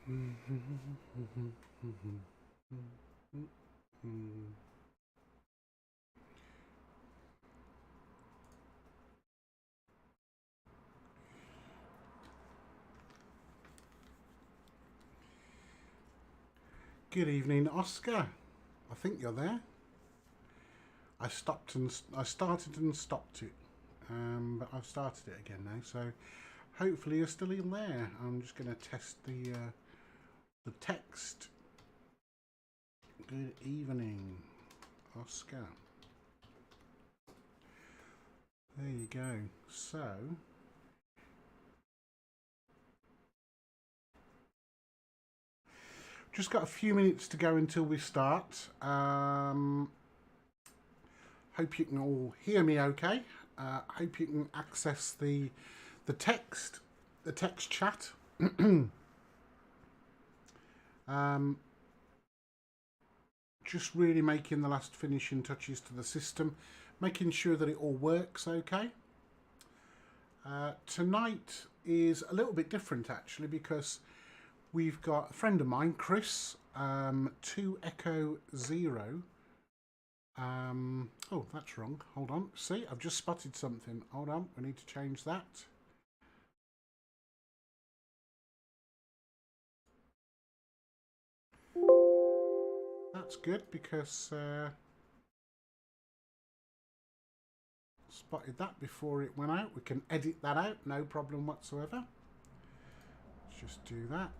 Good evening, Oscar. I think you're there. I started and stopped it, but I've started it again now. So hopefully you're still in there. I'm just going to test the text. Good evening, Oscar. There you go. So just got a few minutes to go until we start. Hope you can all hear me okay. Hope you can access the text chat. Just really making the last finishing touches to the system, making sure that it all works okay. Tonight is a little bit different actually, because we've got a friend of mine, Chris, 2 Echo 0. Oh, that's wrong. Hold on. See, I've just spotted something. Hold on. We need to change that. That's good because spotted that before it went out. We can edit that out, no problem whatsoever. Let's just do that.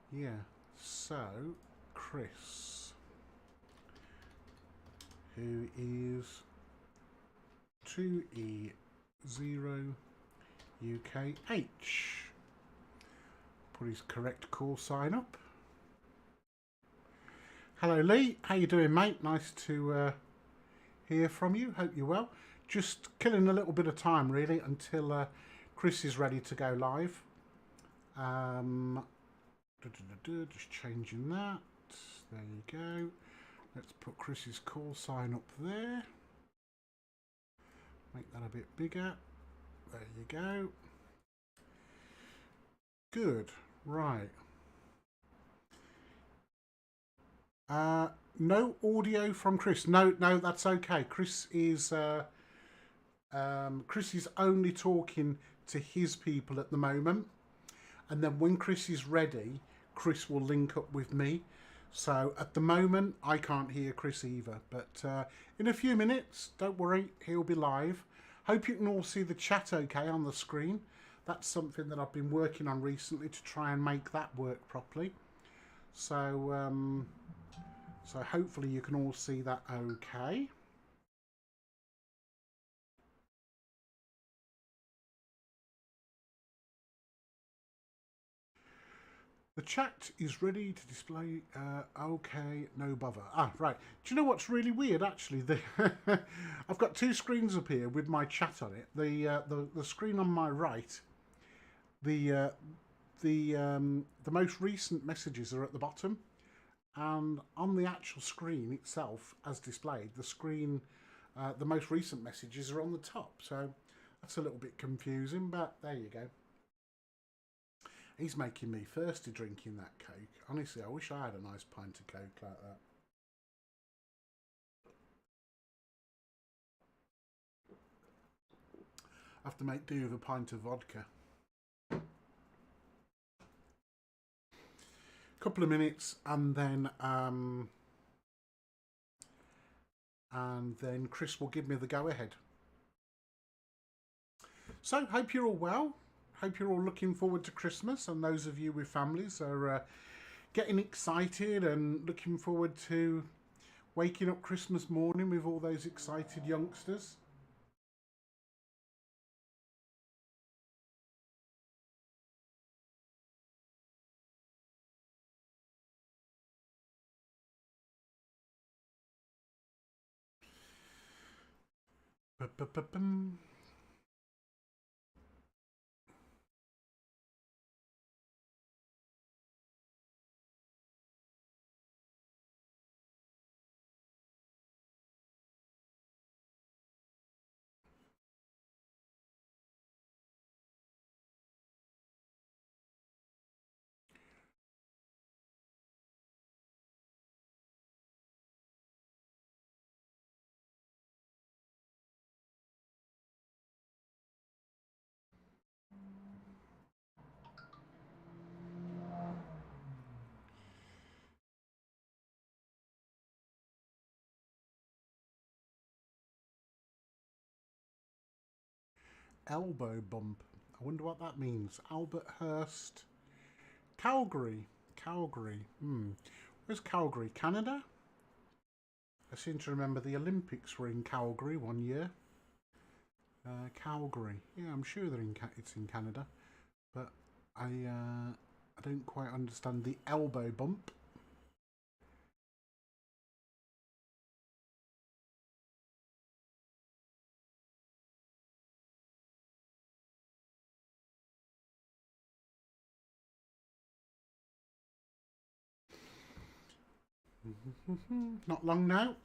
Yeah, so Chris, who is 2E0 UKH. Put his correct call sign up. Hello Lee, how you doing mate? Nice to hear from you, hope you're well. Just killing a little bit of time really until Chris is ready to go live. Just changing that, there you go. Let's put Chris's call sign up there. Make that a bit bigger, there you go. Good, right. No audio from Chris. No, that's okay. Chris is only talking to his people at the moment, and then when Chris is ready, Chris will link up with me. So at the moment, I can't hear Chris either, but in a few minutes, don't worry, he'll be live. Hope you can all see the chat okay on the screen. That's something that I've been working on recently to try and make that work properly. So, so hopefully you can all see that okay. The chat is ready to display. Okay, no bother. Ah, right. Do you know what's really weird? Actually, I've got 2 screens up here with my chat on it. The screen on my right, the most recent messages are at the bottom, and on the actual screen itself, as displayed, the most recent messages are on the top. So that's a little bit confusing, but there you go. He's making me thirsty drinking that Coke. Honestly, I wish I had a nice pint of Coke like that. I have to make do with a pint of vodka. Couple of minutes, and then Chris will give me the go ahead. So hope you're all well. Hope you're all looking forward to Christmas, and those of you with families are getting excited and looking forward to waking up Christmas morning with all those excited youngsters. Ba-ba-ba-bum. elbow bump. I wonder what that means. Alberthurst. Calgary. Calgary. Where's Calgary? Canada? I seem to remember the Olympics were in Calgary one year. Calgary. Yeah, I'm sure it's in Canada. But I don't quite understand the elbow bump. Not long now.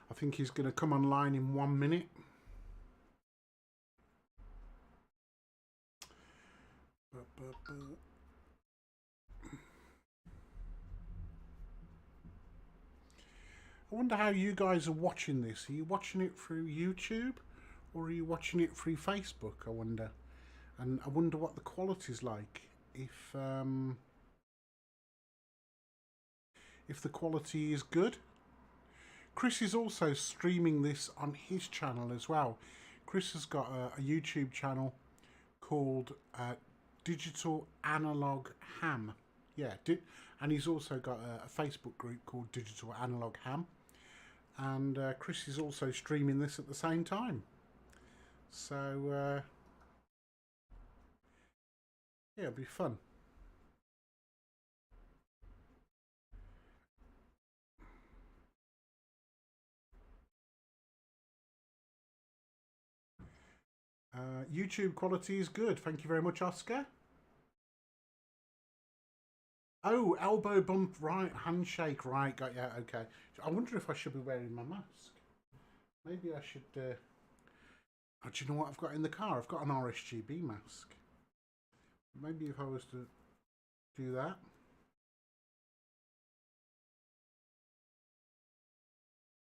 I think he's going to come online in 1 minute. I wonder how you guys are watching this. Are you watching it through YouTube or are you watching it through Facebook? I wonder. And I wonder what the quality's like. If the quality is good. Chris is also streaming this on his channel as well. Chris has got a YouTube channel called Digital Analog Ham. Yeah, and he's also got a Facebook group called Digital Analog Ham. And Chris is also streaming this at the same time. So, yeah, it'll be fun. YouTube quality is good. Thank you very much, Oscar. Oh, elbow bump, right. Handshake, right. Got yeah, okay. I wonder if I should be wearing my mask. Maybe I should... Oh, do you know what I've got in the car? I've got an RSGB mask. Maybe if I was to do that.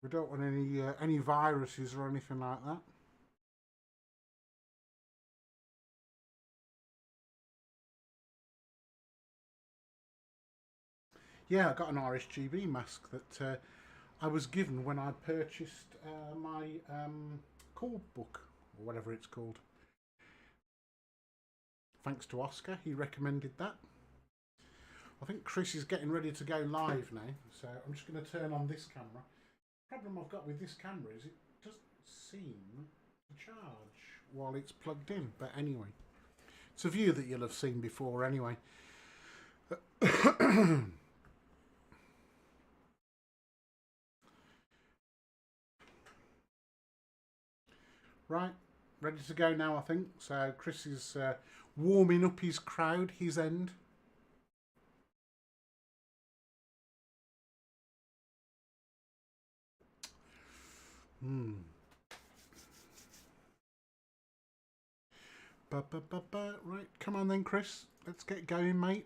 We don't want any viruses or anything like that. Yeah, I got an RSGB mask that I was given when I purchased my call book, or whatever it's called. Thanks to Oscar, he recommended that. I think Chris is getting ready to go live now, so I'm just going to turn on this camera. The problem I've got with this camera is it doesn't seem to charge while it's plugged in, but anyway. It's a view that you'll have seen before anyway. Right, ready to go now, I think. So Chris is warming up his crowd, his end. Right, come on then, Chris. Let's get going, mate.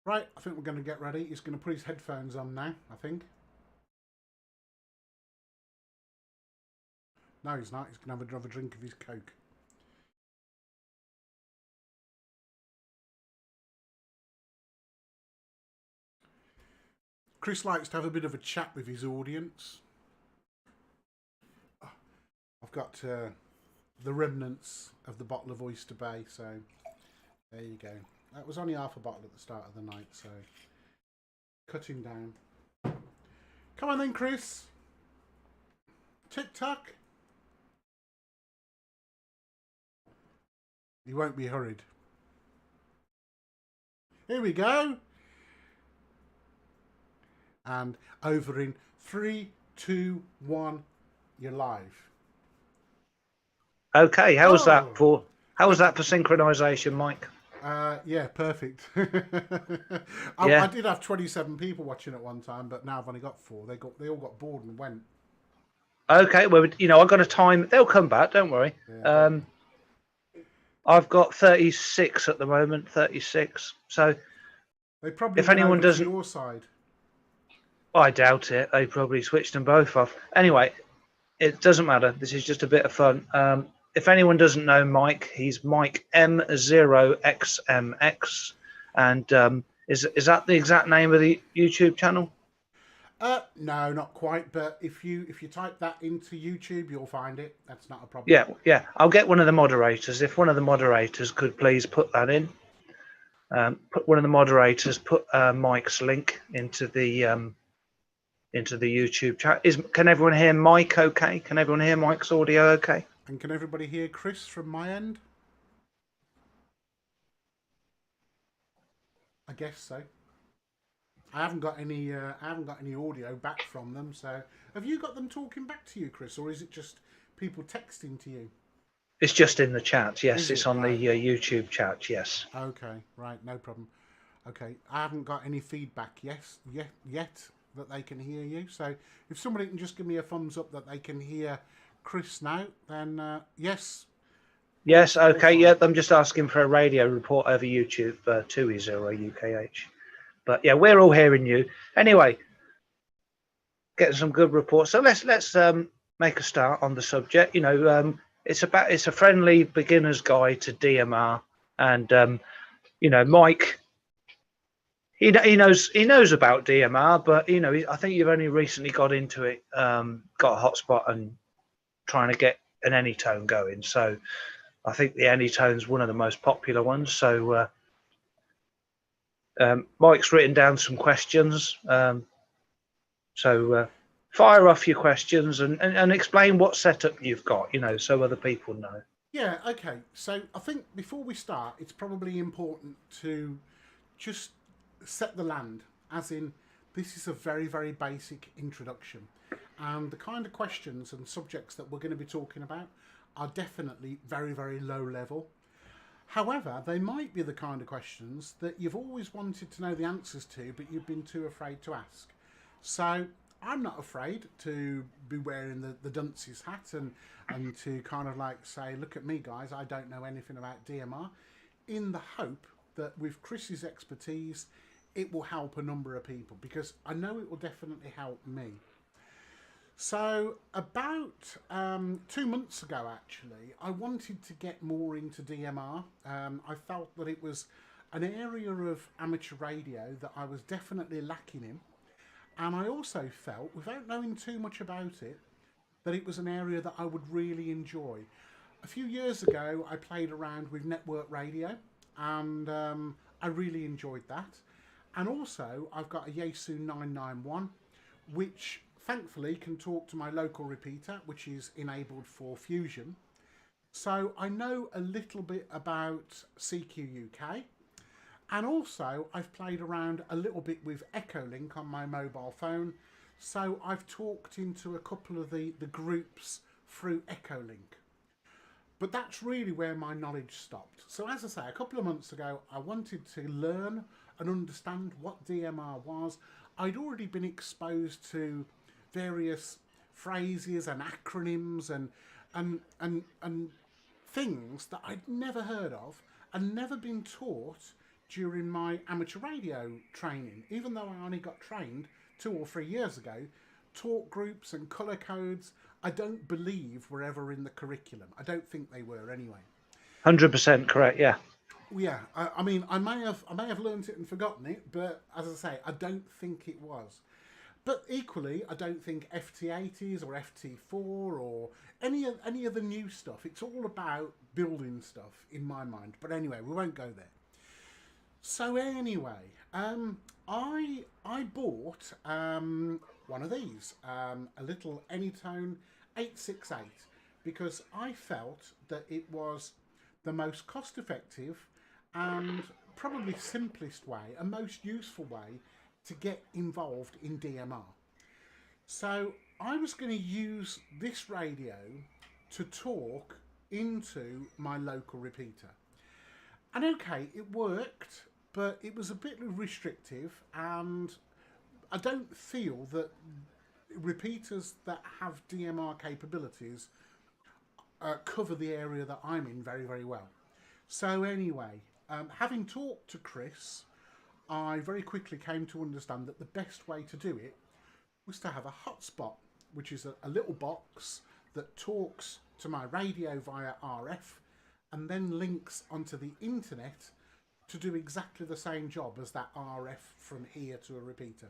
Right, I think we're going to get ready. He's going to put his headphones on now, I think. No, he's not. He's going to have another drink of his Coke. Chris likes to have a bit of a chat with his audience. I've got the remnants of the bottle of Oyster Bay, so there you go. That was only half a bottle at the start of the night, so cutting down. Come on then, Chris. Tick-tock. He won't be hurried. Here we go. And over in 3, 2, 1, you're live. Okay, how was that for synchronization, Mike? Yeah, perfect. I did have 27 people watching at one time, but now I've only got 4. They all got bored and went. Okay, well, I've got a time. They'll come back. Don't worry. Yeah, I've got 36 at the moment. 36. So They probably If went anyone over to doesn't, your side. I doubt it. They probably switched them both off. Anyway, it doesn't matter. This is just a bit of fun. If anyone doesn't know Mike, he's Mike M0XMX, and is that the exact name of the YouTube channel? No, not quite. But if you type that into YouTube, you'll find it. That's not a problem. Yeah, yeah. I'll get one of the moderators. If one of the moderators could please put that in. Put one of the moderators put Mike's link into the YouTube chat. Can everyone hear Mike? Okay. Can everyone hear Mike's audio? Okay. And can everybody hear Chris from my end? I guess so. I haven't got any. I haven't got any audio back from them. So, have you got them talking back to you, Chris, or is it just people texting to you? It's just in the chat. Yes, Is it's it? on Right. the YouTube chat. Yes. Okay. Right. No problem. Okay. I haven't got any feedback. Yes. Yet that they can hear you. So, if somebody can just give me a thumbs up that they can hear Chris now, then yes. Yes. Okay. Yeah. I'm just asking for a radio report over YouTube 2E0 UKH. But yeah, we're all hearing you. Anyway, getting some good reports. So let's make a start on the subject. You know, it's a friendly beginner's guide to DMR, and you know, Mike, he knows about DMR, but you know, I think you've only recently got into it, got a hotspot and trying to get an ANytone going. So I think the ANytone's one of the most popular ones. So Mike's written down some questions. So fire off your questions and explain what setup you've got, you know, so other people know. Yeah, okay. So I think before we start, it's probably important to just set the land, as in, this is a very, very basic introduction. And the kind of questions and subjects that we're going to be talking about are definitely very, very low level. However, they might be the kind of questions that you've always wanted to know the answers to, but you've been too afraid to ask. So I'm not afraid to be wearing the dunce's hat and to kind of like say, look at me guys, I don't know anything about DMR, in the hope that with Chris's expertise, it will help a number of people, because I know it will definitely help me. So about 2 months ago, actually, I wanted to get more into DMR. I felt that it was an area of amateur radio that I was definitely lacking in. And I also felt, without knowing too much about it, that it was an area that I would really enjoy. A few years ago, I played around with network radio, and I really enjoyed that. And also, I've got a Yaesu 991, which thankfully can talk to my local repeater, which is enabled for Fusion. So I know a little bit about CQ UK. And also, I've played around a little bit with Echolink on my mobile phone. So I've talked into a couple of the groups through Echolink. But that's really where my knowledge stopped. So as I say, a couple of months ago, I wanted to learn and understand what DMR was. I'd already been exposed to various phrases and acronyms and things that I'd never heard of and never been taught during my amateur radio training. Even though I only got trained 2 or 3 years ago, Talkgroups and Colourcodes, I don't believe were ever in the curriculum. I don't think they were anyway. 100% correct, yeah. Yeah, I mean, I may have learnt it and forgotten it, but as I say, I don't think it was. But equally, I don't think FT80s or FT4 or any of the new stuff. It's all about building stuff in my mind. But anyway, we won't go there. So anyway, I bought one of these, a little ANytone 868, because I felt that it was the most cost-effective and probably simplest way and most useful way to get involved in DMR. So I was going to use this radio to talk into my local repeater. And okay, it worked, but it was a bit restrictive, and I don't feel that repeaters that have DMR capabilities cover the area that I'm in very, very well. So anyway, having talked to Chris, I very quickly came to understand that the best way to do it was to have a hotspot, which is a little box that talks to my radio via RF and then links onto the internet to do exactly the same job as that RF from here to a repeater.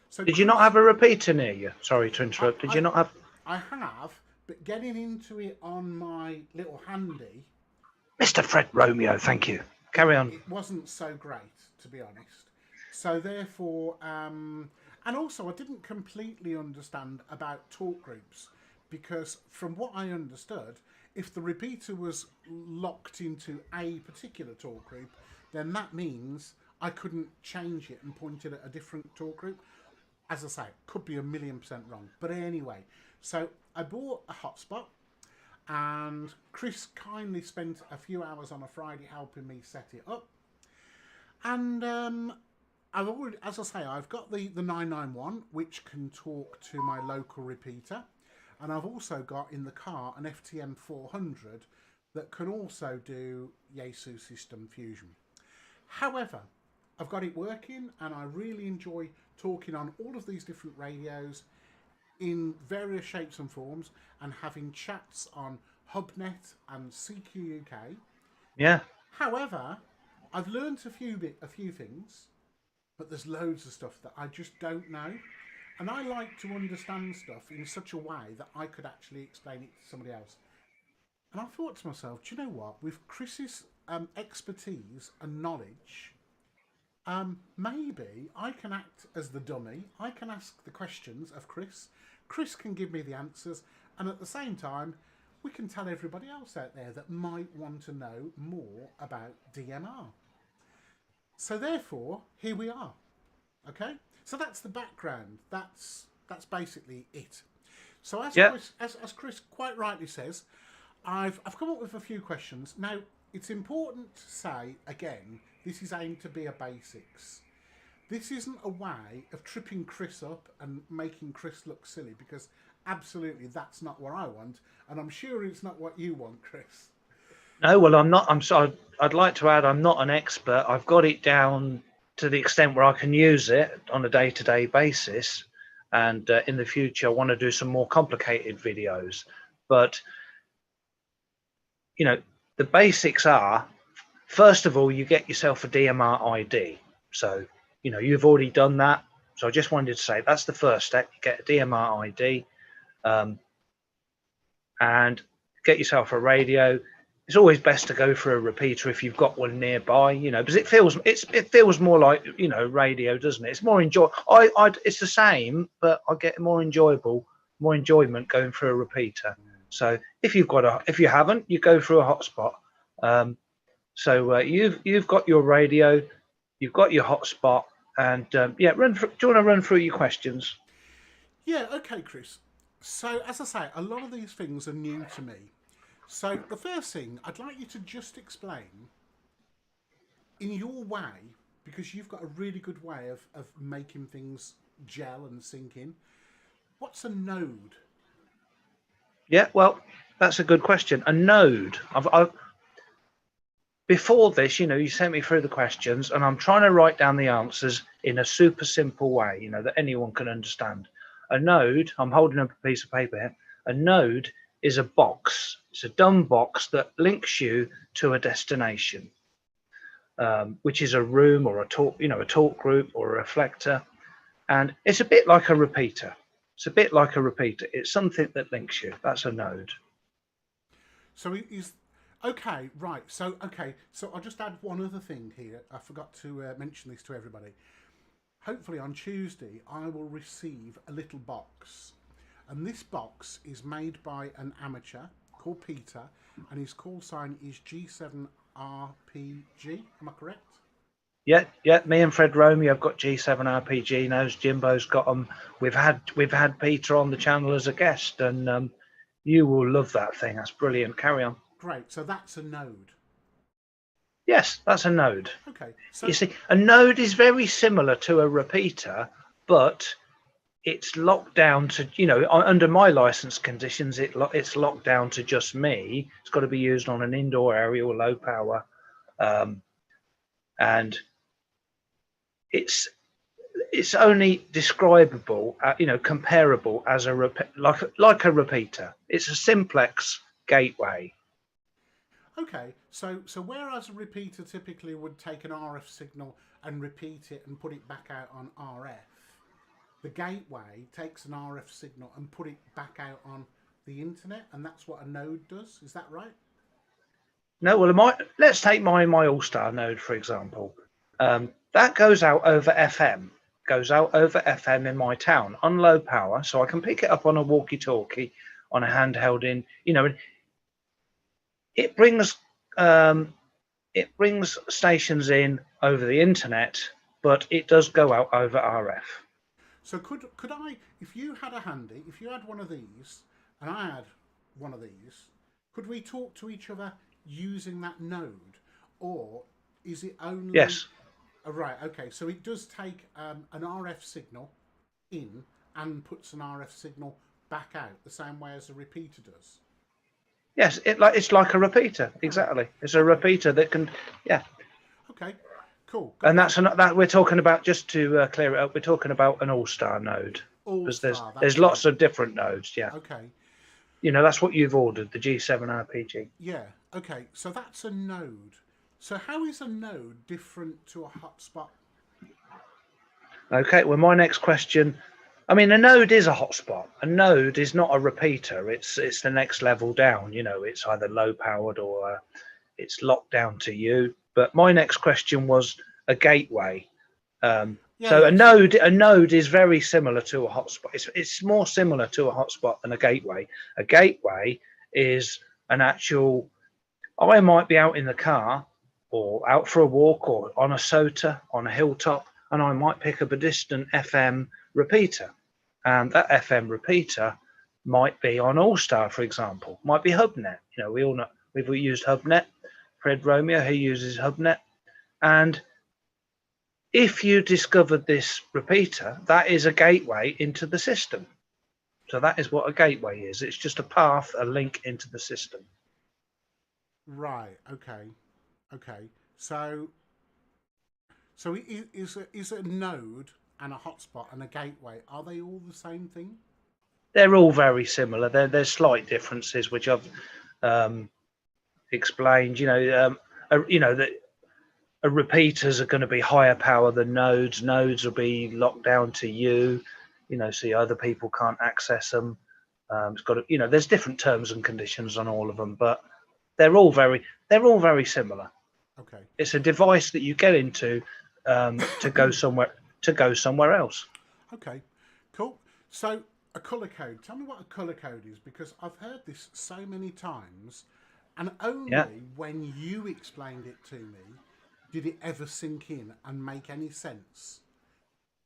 So Did you not have a repeater near you? Sorry to interrupt. Did you not have? I have, but getting into it on my little handy, Mr. Fred Romeo, thank you. Carry on. it wasn't so great, to be honest. So therefore, and also I didn't completely understand about talk groups, because from what I understood, if the repeater was locked into a particular talk group, then that means I couldn't change it and point it at a different talk group. As I say, it could be 1,000,000% wrong. But anyway, so I bought a hotspot, and Chris kindly spent a few hours on a Friday helping me set it up. And I've already, as I say, I've got the 991, which can talk to my local repeater. And I've also got in the car an FTM 400 that can also do Yaesu system fusion. However, I've got it working, and I really enjoy talking on all of these different radios in various shapes and forms, and having chats on Hubnet and CQ UK. Yeah. However, I've learnt a few things, but there's loads of stuff that I just don't know. And I like to understand stuff in such a way that I could actually explain it to somebody else. And I thought to myself, do you know what? With Chris's expertise and knowledge, maybe I can act as the dummy. I can ask the questions of Chris. Chris can give me the answers. And at the same time, we can tell everybody else out there that might want to know more about DMR. So therefore, here we are. Okay? So that's the background. That's basically it. So as, as Chris quite rightly says, I've come up with a few questions. Now, it's important to say, again, this is aimed to be a basics. This isn't a way of tripping Chris up and making Chris look silly, because absolutely that's not what I want, and I'm sure it's not what you want, Chris. No, well, I'm not. I'm sorry. I'd like to add, I'm not an expert. I've got it down to the extent where I can use it on a day-to-day basis, and in the future, I want to do some more complicated videos. But you know, the basics are, first of all, you get yourself a DMR ID. So, you know, you've already done that. So I just wanted to say that's the first step. You get a DMR ID, and get yourself a radio. It's always best to go for a repeater if you've got one nearby, you know, because it feels more like, you know, radio, doesn't it? It's more it's the same, but I get more enjoyment going for a repeater. So if you haven't, you go through a hotspot. You've got your radio, you've got your hotspot, and do you want to run through your questions? Yeah, okay, Chris. So as I say, a lot of these things are new to me. So the first thing, I'd like you to just explain in your way, because you've got a really good way of making things gel and sink in. What's a node? Yeah, well, that's a good question. A node. Before this, you know, you sent me through the questions, and I'm trying to write down the answers in a super simple way, you know, that anyone can understand. A node, I'm holding up a piece of paper here. A node is a box. It's a dumb box that links you to a destination, which is a room or a talk group or a reflector. And it's a bit like a repeater. It's something that links you. That's a node. So it is okay, right? So I'll just add one other thing here. I forgot to mention this to everybody. Hopefully on Tuesday I will receive a little box, and this box is made by an amateur called Peter, and his call sign is G7RPG. Am I correct? Yeah. Me and Fred Romeo have got G7RPG now. Jimbo's got them. We've had Peter on the channel as a guest, and you will love that thing. That's brilliant. Carry on. Great. So that's a node. Yes, that's a node. Okay. So you see, a node is very similar to a repeater, but it's locked down to, you know, under my license conditions, it's locked down to just me. It's got to be used on an indoor area or low power, and it's only describable, comparable as like a repeater. It's a simplex gateway. Okay, so whereas a repeater typically would take an RF signal and repeat it and put it back out on RF, the gateway takes an RF signal and put it back out on the internet, and that's what a node does. Is that right? No, well, let's take my All-Star node, for example. That goes out over FM, in my town on low power, so I can pick it up on a walkie-talkie, on a handheld it brings stations in over the internet, but it does go out over RF. So could I, if you had one of these, and I had one of these, could we talk to each other using that node, or is it only? Yes. Oh, right. Okay. So it does take an RF signal in and puts an RF signal back out the same way as a repeater does. Yes, it's like a repeater. Exactly. It's a repeater that can. Yeah. Okay. Cool. And that we're talking about, just to clear it up, we're talking about an All-Star node. Because there's lots of different nodes. Yeah. Okay. That's what you've ordered, the G7 RPG. Yeah. Okay. So that's a node. So how is a node different to a hotspot? Okay. Well, my next question. I mean, a node is a hotspot. A node is not a repeater. It's the next level down. It's either low powered or it's locked down to you. But my next question was a gateway. So a node is very similar to a hotspot. It's more similar to a hotspot than a gateway. A gateway is an actual. I might be out in the car or out for a walk or on a SOTA on a hilltop, and I might pick up a distant FM repeater. And that FM repeater might be on All-Star, for example, might be Hubnet. We all know we've used Hubnet. Fred Romeo, he uses Hubnet. And if you discovered this repeater, that is a gateway into the system. So that is what a gateway is. It's just a path, a link into the system. Right. Okay. So is a node and a hotspot and a gateway, are they all the same thing? They're all very similar. There's slight differences which I've explained. That repeaters are going to be higher power than nodes. Nodes will be locked down to you. So other people can't access them. It's got there's different terms and conditions on all of them, but they're all very similar. Okay. It's a device that you get into to go somewhere else. Okay, cool. So a color code. Tell me what a color code is, because I've heard this so many times, and only when you explained it to me did it ever sink in and make any sense.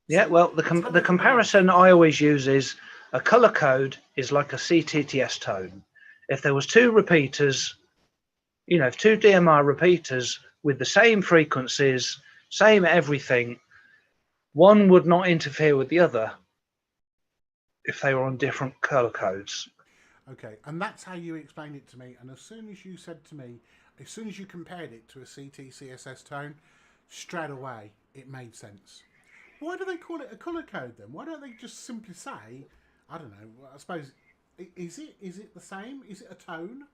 Yeah, well, the comparison I always use is a color code is like a CTTS tone. If there was two repeaters, if two DMR repeaters with the same frequencies, same everything, one would not interfere with the other if they were on different color codes. Okay, and that's how you explained it to me. And as soon as you said to me, as soon as you compared it to a CT-CSS tone, straight away it made sense. Why do they call it a color code then? Why don't they just simply say, I don't know, I suppose, is it the same? Is it a tone?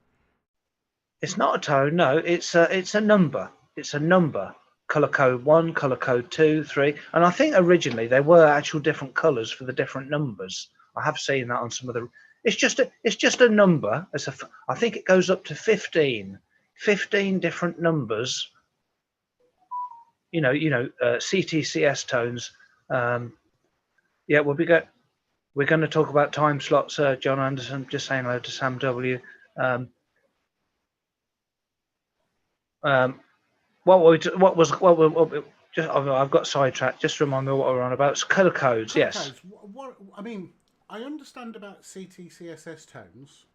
It's not a tone, no, it's a number. It's a number. Color code 1, color code 2, 3. And I think originally there were actual different colors for the different numbers. I have seen that on some of the. It's just a number. I think it goes up to 15 different numbers. CTCS tones. Yeah, we're going to talk about time slots. John Anderson, just saying hello to Sam W. I've got sidetracked. Just remind me what we're on about. It's color codes. Color Yes. codes. What I mean, I understand about CT-CSS tones,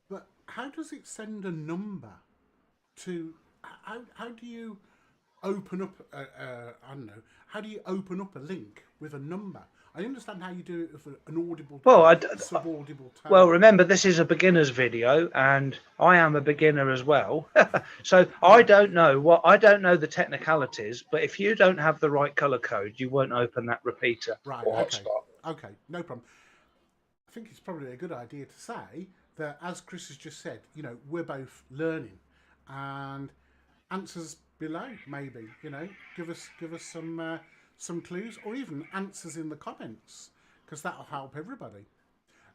but how does it send a number to? How do you open up? I don't know. How do you open up a link with a number? I understand how you do it with an audible Well, tone, subaudible tone. well, remember, this is a beginner's video, and I am a beginner as well. So I don't know the technicalities, but if you don't have the right color code, you won't open that repeater Right, or okay. hotspot. Okay, no problem. I think it's probably a good idea to say that, as Chris has just said, you know, we're both learning, and answers below, maybe, you know, give us some clues, or even answers in the comments, because that'll help everybody.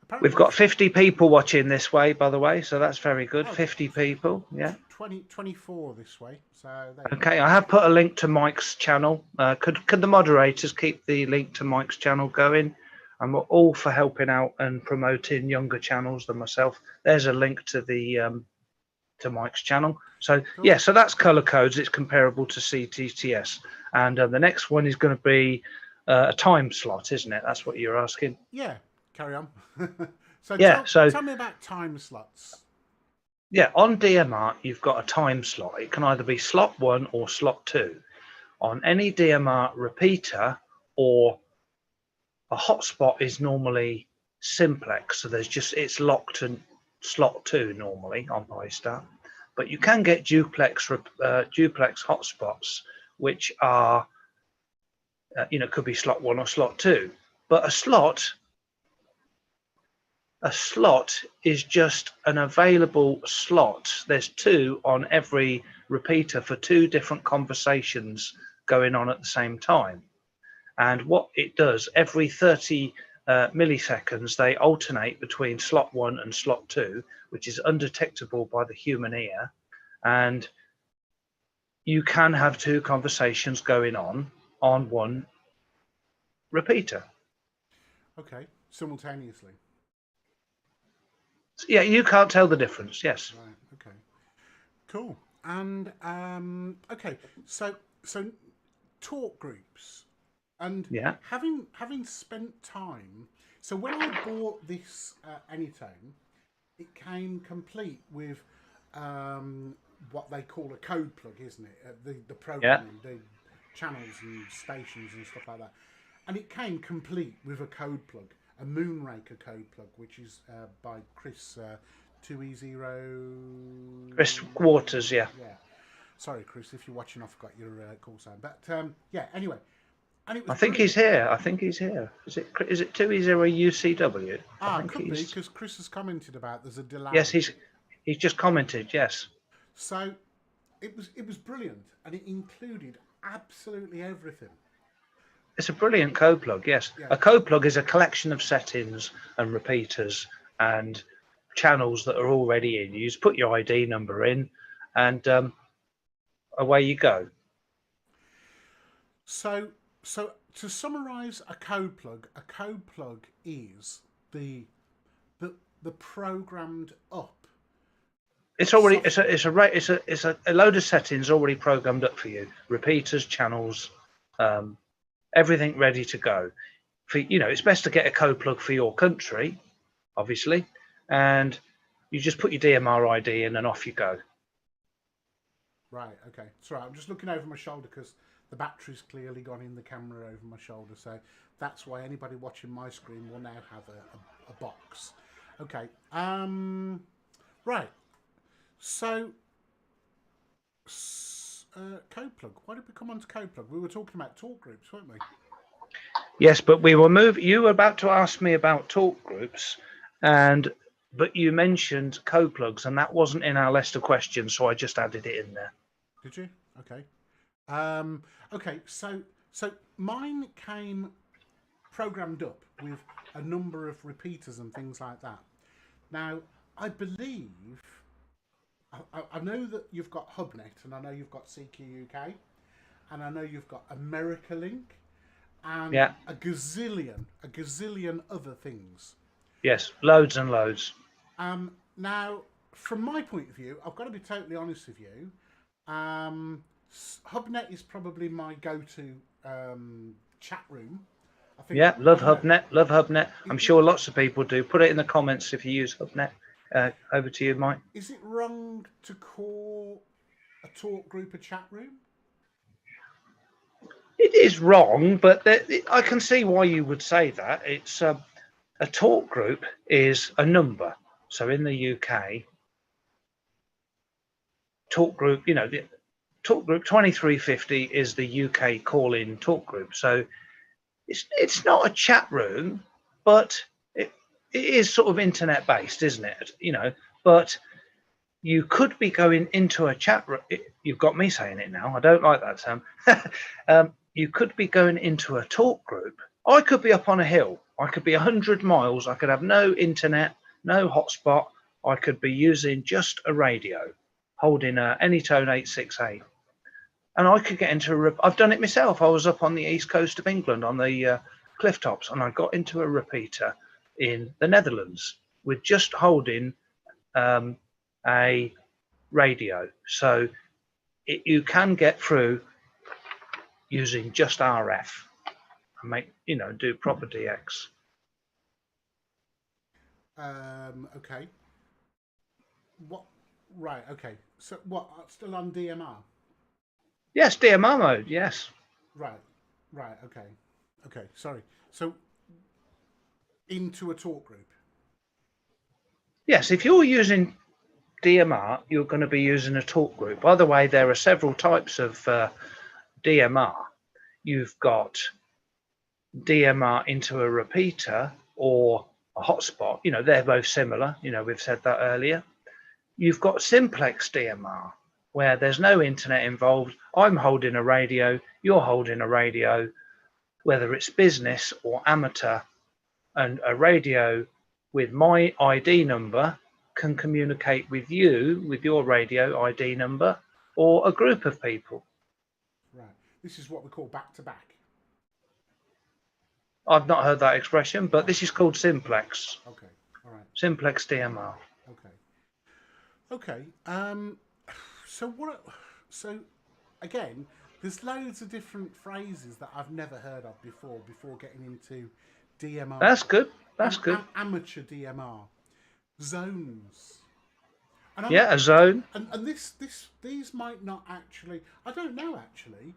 Apparently, We've got 50 people watching this way, by the way, so that's very good. oh, 50 people, yeah. 24 this way. So there you Okay, go. I have put a link to Mike's channel. Could the moderators keep the link to Mike's channel going? I'm all for helping out and promoting younger channels than myself. There's a link to the to Mike's channel. So Cool. yeah, so that's Colourcodes. It's comparable to CTTS, and the next one is going to be a time slot, isn't it? That's what you're asking. Yeah, carry on. So Yeah. tell me about time slots. Yeah, on DMR, you've got a time slot. It can either be slot 1 or slot 2. On any DMR repeater or a hotspot is normally simplex, so it's locked to slot 2 normally on PyStar. But you can get duplex hotspots, which are, could be slot 1 or slot 2. But a slot is just an available slot. There's 2 on every repeater for 2 different conversations going on at the same time. And what it does, every 30 milliseconds, they alternate between slot 1 and slot 2, which is undetectable by the human ear. And you can have 2 conversations going on one repeater. Okay, simultaneously. Yeah, you can't tell the difference. Yes. Right. Okay. Cool. And okay, so talk groups, and Yeah. having spent time. So when I bought this ANytone, it came complete with what they call a code plug, isn't it? The programming, the channels and stations and stuff like that. And it came complete with a code plug, a Moonraker code plug, which is by Chris 2E0. Chris Waters, yeah. Yeah. Sorry, Chris, if you're watching, I forgot your call sign. But yeah, anyway. And it was I think brilliant. he's here. I think he's here. Is it 2E0 UCW? I think Could be, because Chris has commented about there's a delay. Yes, he's just commented. Yes. So it was brilliant, and it included absolutely everything. It's a brilliant code plug. Yes, Yeah. A code plug is a collection of settings and repeaters and channels that are already in. You just put your ID number in, and away you go. So to summarise a code plug is the programmed up. It's already it's a load of settings already programmed up for you. Repeaters, channels, everything ready to go. It's best to get a code plug for your country, obviously, and you just put your DMR ID in and off you go. Right. Okay. Sorry, I'm just looking over my shoulder because the battery's clearly gone in the camera over my shoulder. So that's why anybody watching my screen will now have a box. Okay. Right. So code plug. Why did we come on to code plug? We were talking about talk groups, weren't we? Yes, but we will move. You were about to ask me about talk groups, but you mentioned code plugs, and that wasn't in our list of questions, so I just added it in there. Did you? Okay. Okay. So mine came programmed up with a number of repeaters and things like that. Now I believe I know that you've got Hubnet, and I know you've got CQ UK, and I know you've got America Link, and a gazillion other things. Yes, loads and loads. Now, from my point of view, I've got to be totally honest with you. Hubnet is probably my go-to chat room. I think, yeah, love Hubnet. Love Hubnet. I'm sure lots of people do. Put it in the comments if you use Hubnet. Over to you, Mike. Is it wrong to call a talk group a chat room? It is wrong, but I can see why you would say that. It's a talk group is a number. So in the UK, talk group, the talk group 2350 is the UK call-in talk group. So it's not a chat room, but it is sort of internet based, isn't it? But you could be going into a chat room. You've got me saying it now. I don't like that, Sam. You could be going into a talk group. I could be up on a hill. I could be 100 miles. I could have no internet, no hotspot. I could be using just a radio, holding a ANytone 868. And I could get into I've done it myself. I was up on the east coast of England on the cliff tops, and I got into a repeater in the Netherlands with just holding a radio. So you can get through using just RF and make, do proper DX. Okay. What? Right. Okay. So what? Still on DMR? Yes, DMR mode. Yes. Right. Right. Okay. Okay. Sorry. So into a talk group. Yes, if you're using DMR, you're going to be using a talk group. By the way, there are several types of DMR. You've got DMR into a repeater or a hotspot. They're both similar. We've said that earlier. You've got simplex DMR, where there's no internet involved. I'm holding a radio, you're holding a radio, whether it's business or amateur, and a radio with my ID number can communicate with you with your radio ID number, or a group of people. Right. This is what we call back-to-back. I've not heard that expression, but this is called simplex. Okay. All right. Simplex DMR. Okay. Okay. So again, there's loads of different phrases that I've never heard of before getting into DMR. That's good. That's good. Amateur DMR. Zones. A zone. And these might not actually. I don't know actually.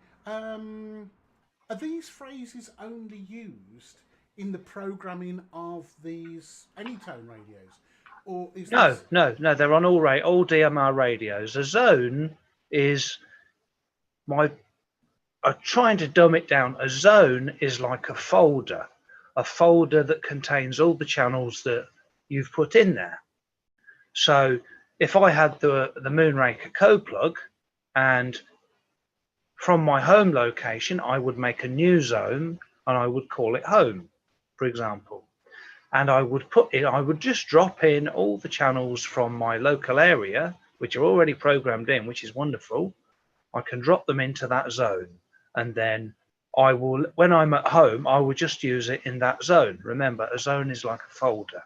Are these phrases only used in the programming of these ANytone radios, or is No? They're on all DMR radios. A zone is I'm trying to dumb it down. A zone is like a folder that contains all the channels that you've put in there. So if I had the Moonraker code plug, and from my home location, I would make a new zone and I would call it home, for example. And I would just drop in all the channels from my local area, which are already programmed in, which is wonderful. I can drop them into that zone. And then when I'm at home, I will just use it in that zone. Remember, a zone is like a folder.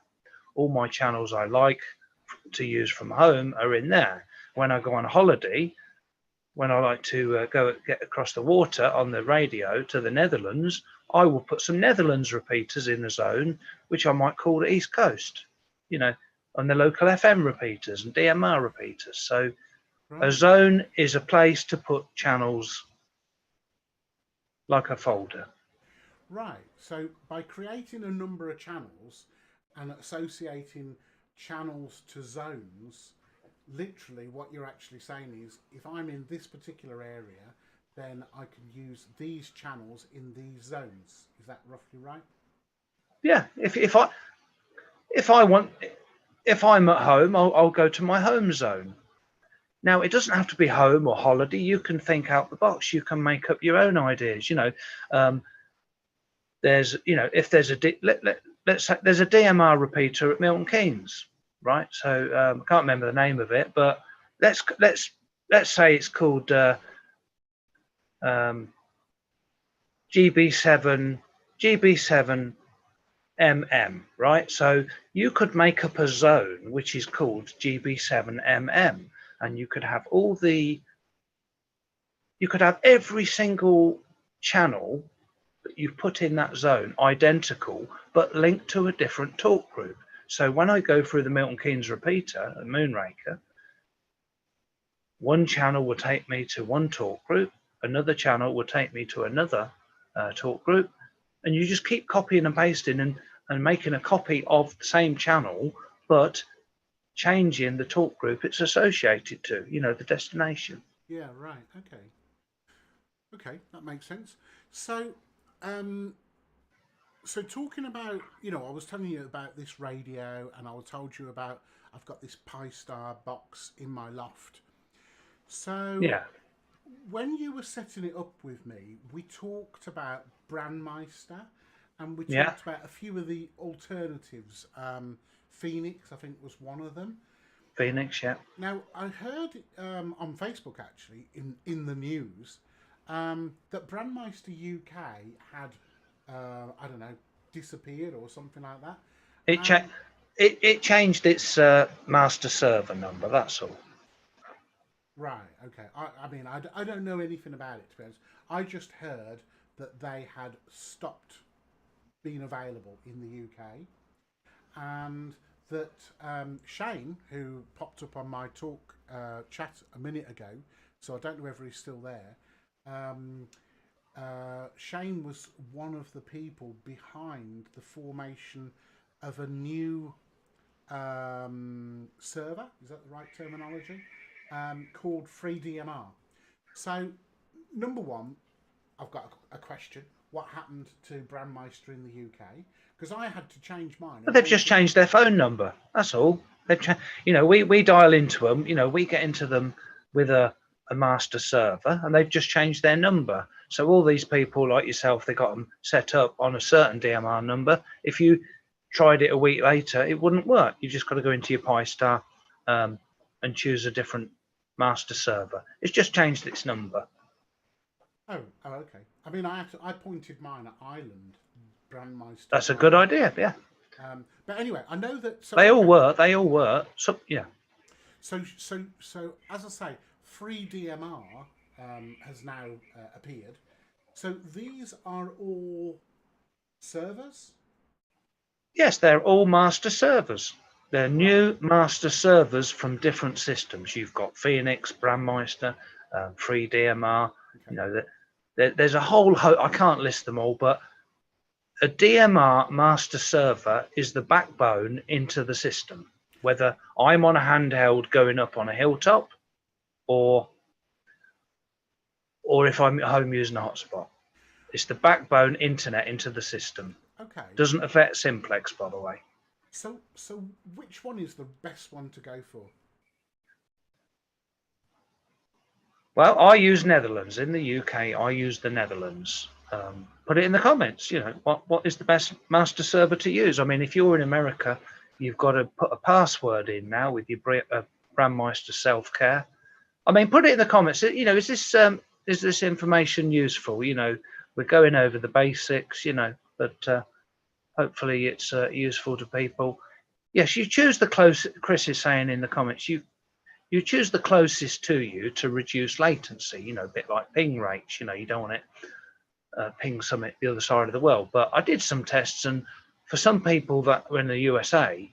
All my channels I like to use from home are in there. When I go on holiday, when I like to get across the water on the radio to the Netherlands, I will put some Netherlands repeaters in the zone, which I might call the East Coast, on the local FM repeaters and DMR repeaters. So a zone is a place to put channels like a folder. Right. So by creating a number of channels and associating channels to zones, literally what you're actually saying is, if I'm in this particular area, then I can use these channels in these zones. Is that roughly right? Yeah. If I'm at home, I'll go to my home zone. Now, it doesn't have to be home or holiday. You can think out the box. You can make up your own ideas. If there's let's say there's a DMR repeater at Milton Keynes, right? So I can't remember the name of it, but let's say it's called GB7 MM, right? So you could make up a zone which is called GB7 MM, and you could have every single channel that you put in that zone identical, but linked to a different talk group. So when I go through the Milton Keynes repeater, a Moonraker, one channel will take me to one talk group, another channel will take me to another talk group, and you just keep copying and pasting and making a copy of the same channel, but changing the talk group it's associated to, the destination. Yeah, right. Okay. Okay, that makes sense. So, so talking about, I was telling you about this radio, and I told you about I've got this Pi-Star box in my loft. So Yeah. when you were setting it up with me, we talked about Brandmeister, and we Yeah. talked about a few of the alternatives. Phoenix, I think, was one of them. Phoenix, yeah. Now, I heard on Facebook, actually, in the news, that Brandmeister UK had, I don't know, disappeared or something like that. It changed its master server number, that's all. Right, okay. I mean, I don't know anything about it, to be honest. I just heard that they had stopped being available in the UK, and that Shane, who popped up on my talk chat a minute ago, so I don't know whether he's still there, Shane was one of the people behind the formation of a new server, is that the right terminology, called Free DMR. So, number one, I've got a question. What happened to Brandmeister in the UK? Because I had to change mine. But they've just changed their phone number. That's all. We dial into them. We get into them with a master server, and they've just changed their number. So all these people like yourself, they got them set up on a certain DMR number. If you tried it a week later, it wouldn't work. You just got to go into your Pi-Star and choose a different master server. It's just changed its number. Oh, okay. I mean, I pointed mine at Ireland, Brandmeister. That's a good idea, yeah. But anyway, I know that They all work. So yeah. So as I say, Free DMR has now appeared. So these are all servers? Yes, they're all master servers. They're new master servers from different systems. You've got Phoenix, Brandmeister, Free DMR. Okay. There's a whole I can't list them all, but a DMR master server is the backbone into the system. Whether I'm on a handheld going up on a hilltop, or if I'm at home using a hotspot, it's the backbone internet into the system. Okay. Doesn't affect Simplex, by the way. So which one is the best one to go for? Well, I use Netherlands. In the UK, I use the Netherlands. Put it in the comments. What is the best master server to use? I mean, if you're in America, you've got to put a password in now with your Brandmeister self-care. I mean, put it in the comments. Is this information useful? We're going over the basics. But hopefully it's useful to people. Yes, you choose the closest. Chris is saying in the comments, you choose the closest to you to reduce latency. A bit like ping rates. You don't want it ping something the other side of the world. But I did some tests, and for some people that were in the USA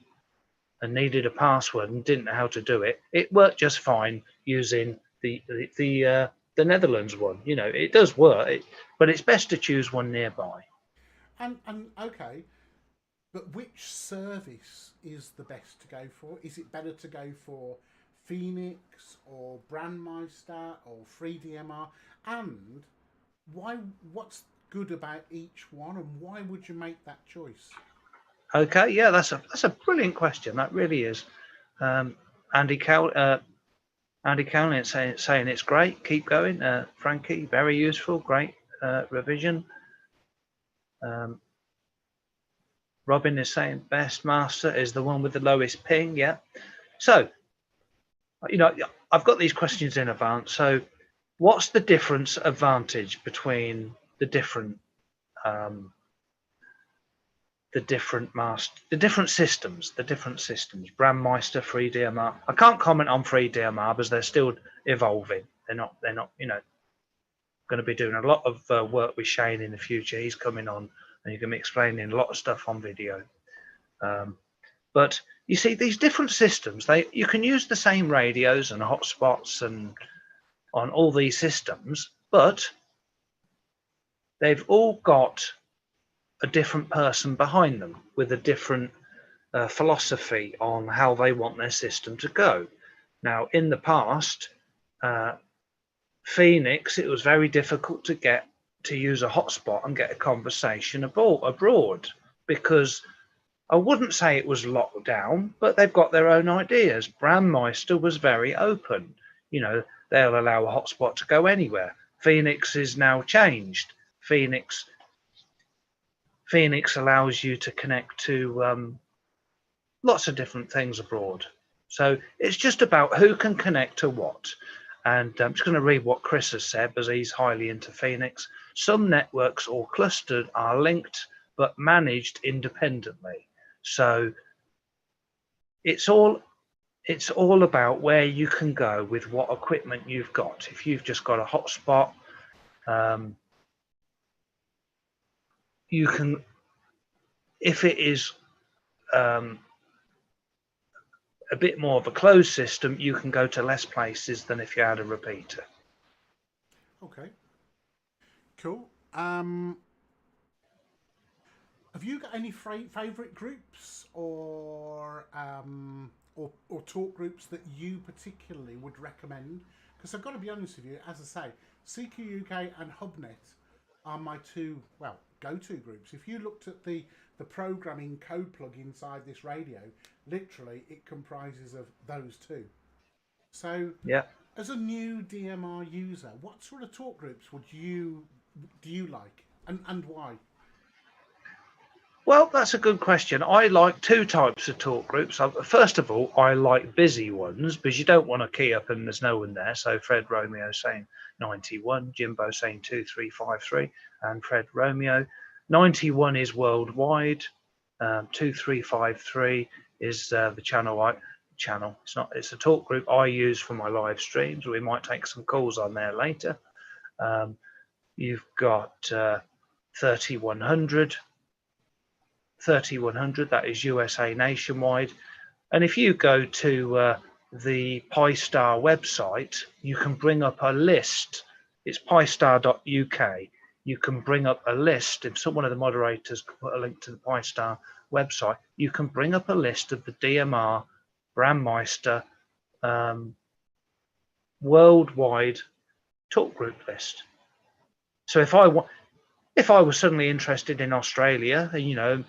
and needed a password and didn't know how to do it, it worked just fine using the Netherlands one. It does work, but it's best to choose one nearby. And okay, but which service is the best to go for? Is it better to go for Phoenix or Brandmeister or Free DMR? And why? What's good about each one, and why would you make that choice? Okay, yeah, that's a brilliant question. That really is. Andy Cowlin saying it's great. Keep going, Frankie. Very useful. Great revision. Robin is saying best master is the one with the lowest ping. Yeah. So, I've got these questions in advance. So, what's the advantage between the different systems? Brandmeister, Free DMR. I can't comment on Free DMR because they're still evolving. They're not going to be doing a lot of work with Shane in the future. He's coming on and you're going to be explaining a lot of stuff on video. But you see, these different systems, you can use the same radios and hotspots and on all these systems, but they've all got a different person behind them with a different philosophy on how they want their system to go. Now, in the past, Phoenix, it was very difficult to get to use a hotspot and get a conversation abroad, because I wouldn't say it was locked down, but they've got their own ideas. Brandmeister was very open. You know, they'll allow a hotspot to go anywhere. Phoenix is now changed. Phoenix allows you to connect to lots of different things abroad. So it's just about who can connect to what. And I'm just going to read what Chris has said, because he's highly into Phoenix. Some networks or clustered are linked but managed independently. So it's all about where you can go with what equipment you've got. If you've just got a hotspot, you can, if it is a bit more of a closed system, you can go to less places than if you had a repeater. Okay, cool. Have you got any favourite groups or talk groups that you particularly would recommend? Because I've got to be honest with you, as I say, CQ UK and Hubnet are my two, well, go-to groups. If you looked at the programming code plug inside this radio, literally it comprises of those two. So, yeah, as a new DMR user, what sort of talk groups do you like, and why? well, that's a good question. I like two types of talk groups. First of all, I like busy ones, because you don't want to key up and there's no one there. So Fred Romeo saying 91, Jimbo saying 2353, and Fred Romeo. 91 is worldwide. 2353 is the channel. It's a talk group I use for my live streams. We might take some calls on there later. You've got 3100. 3100, that is USA nationwide. And if you go to the PyStar website, you can bring up a list. It's pystar.uk. You can bring up a list. If one of the moderators can put a link to the PyStar website, you can bring up a list of the DMR Brandmeister worldwide talk group list. So if I was suddenly interested in Australia, you know,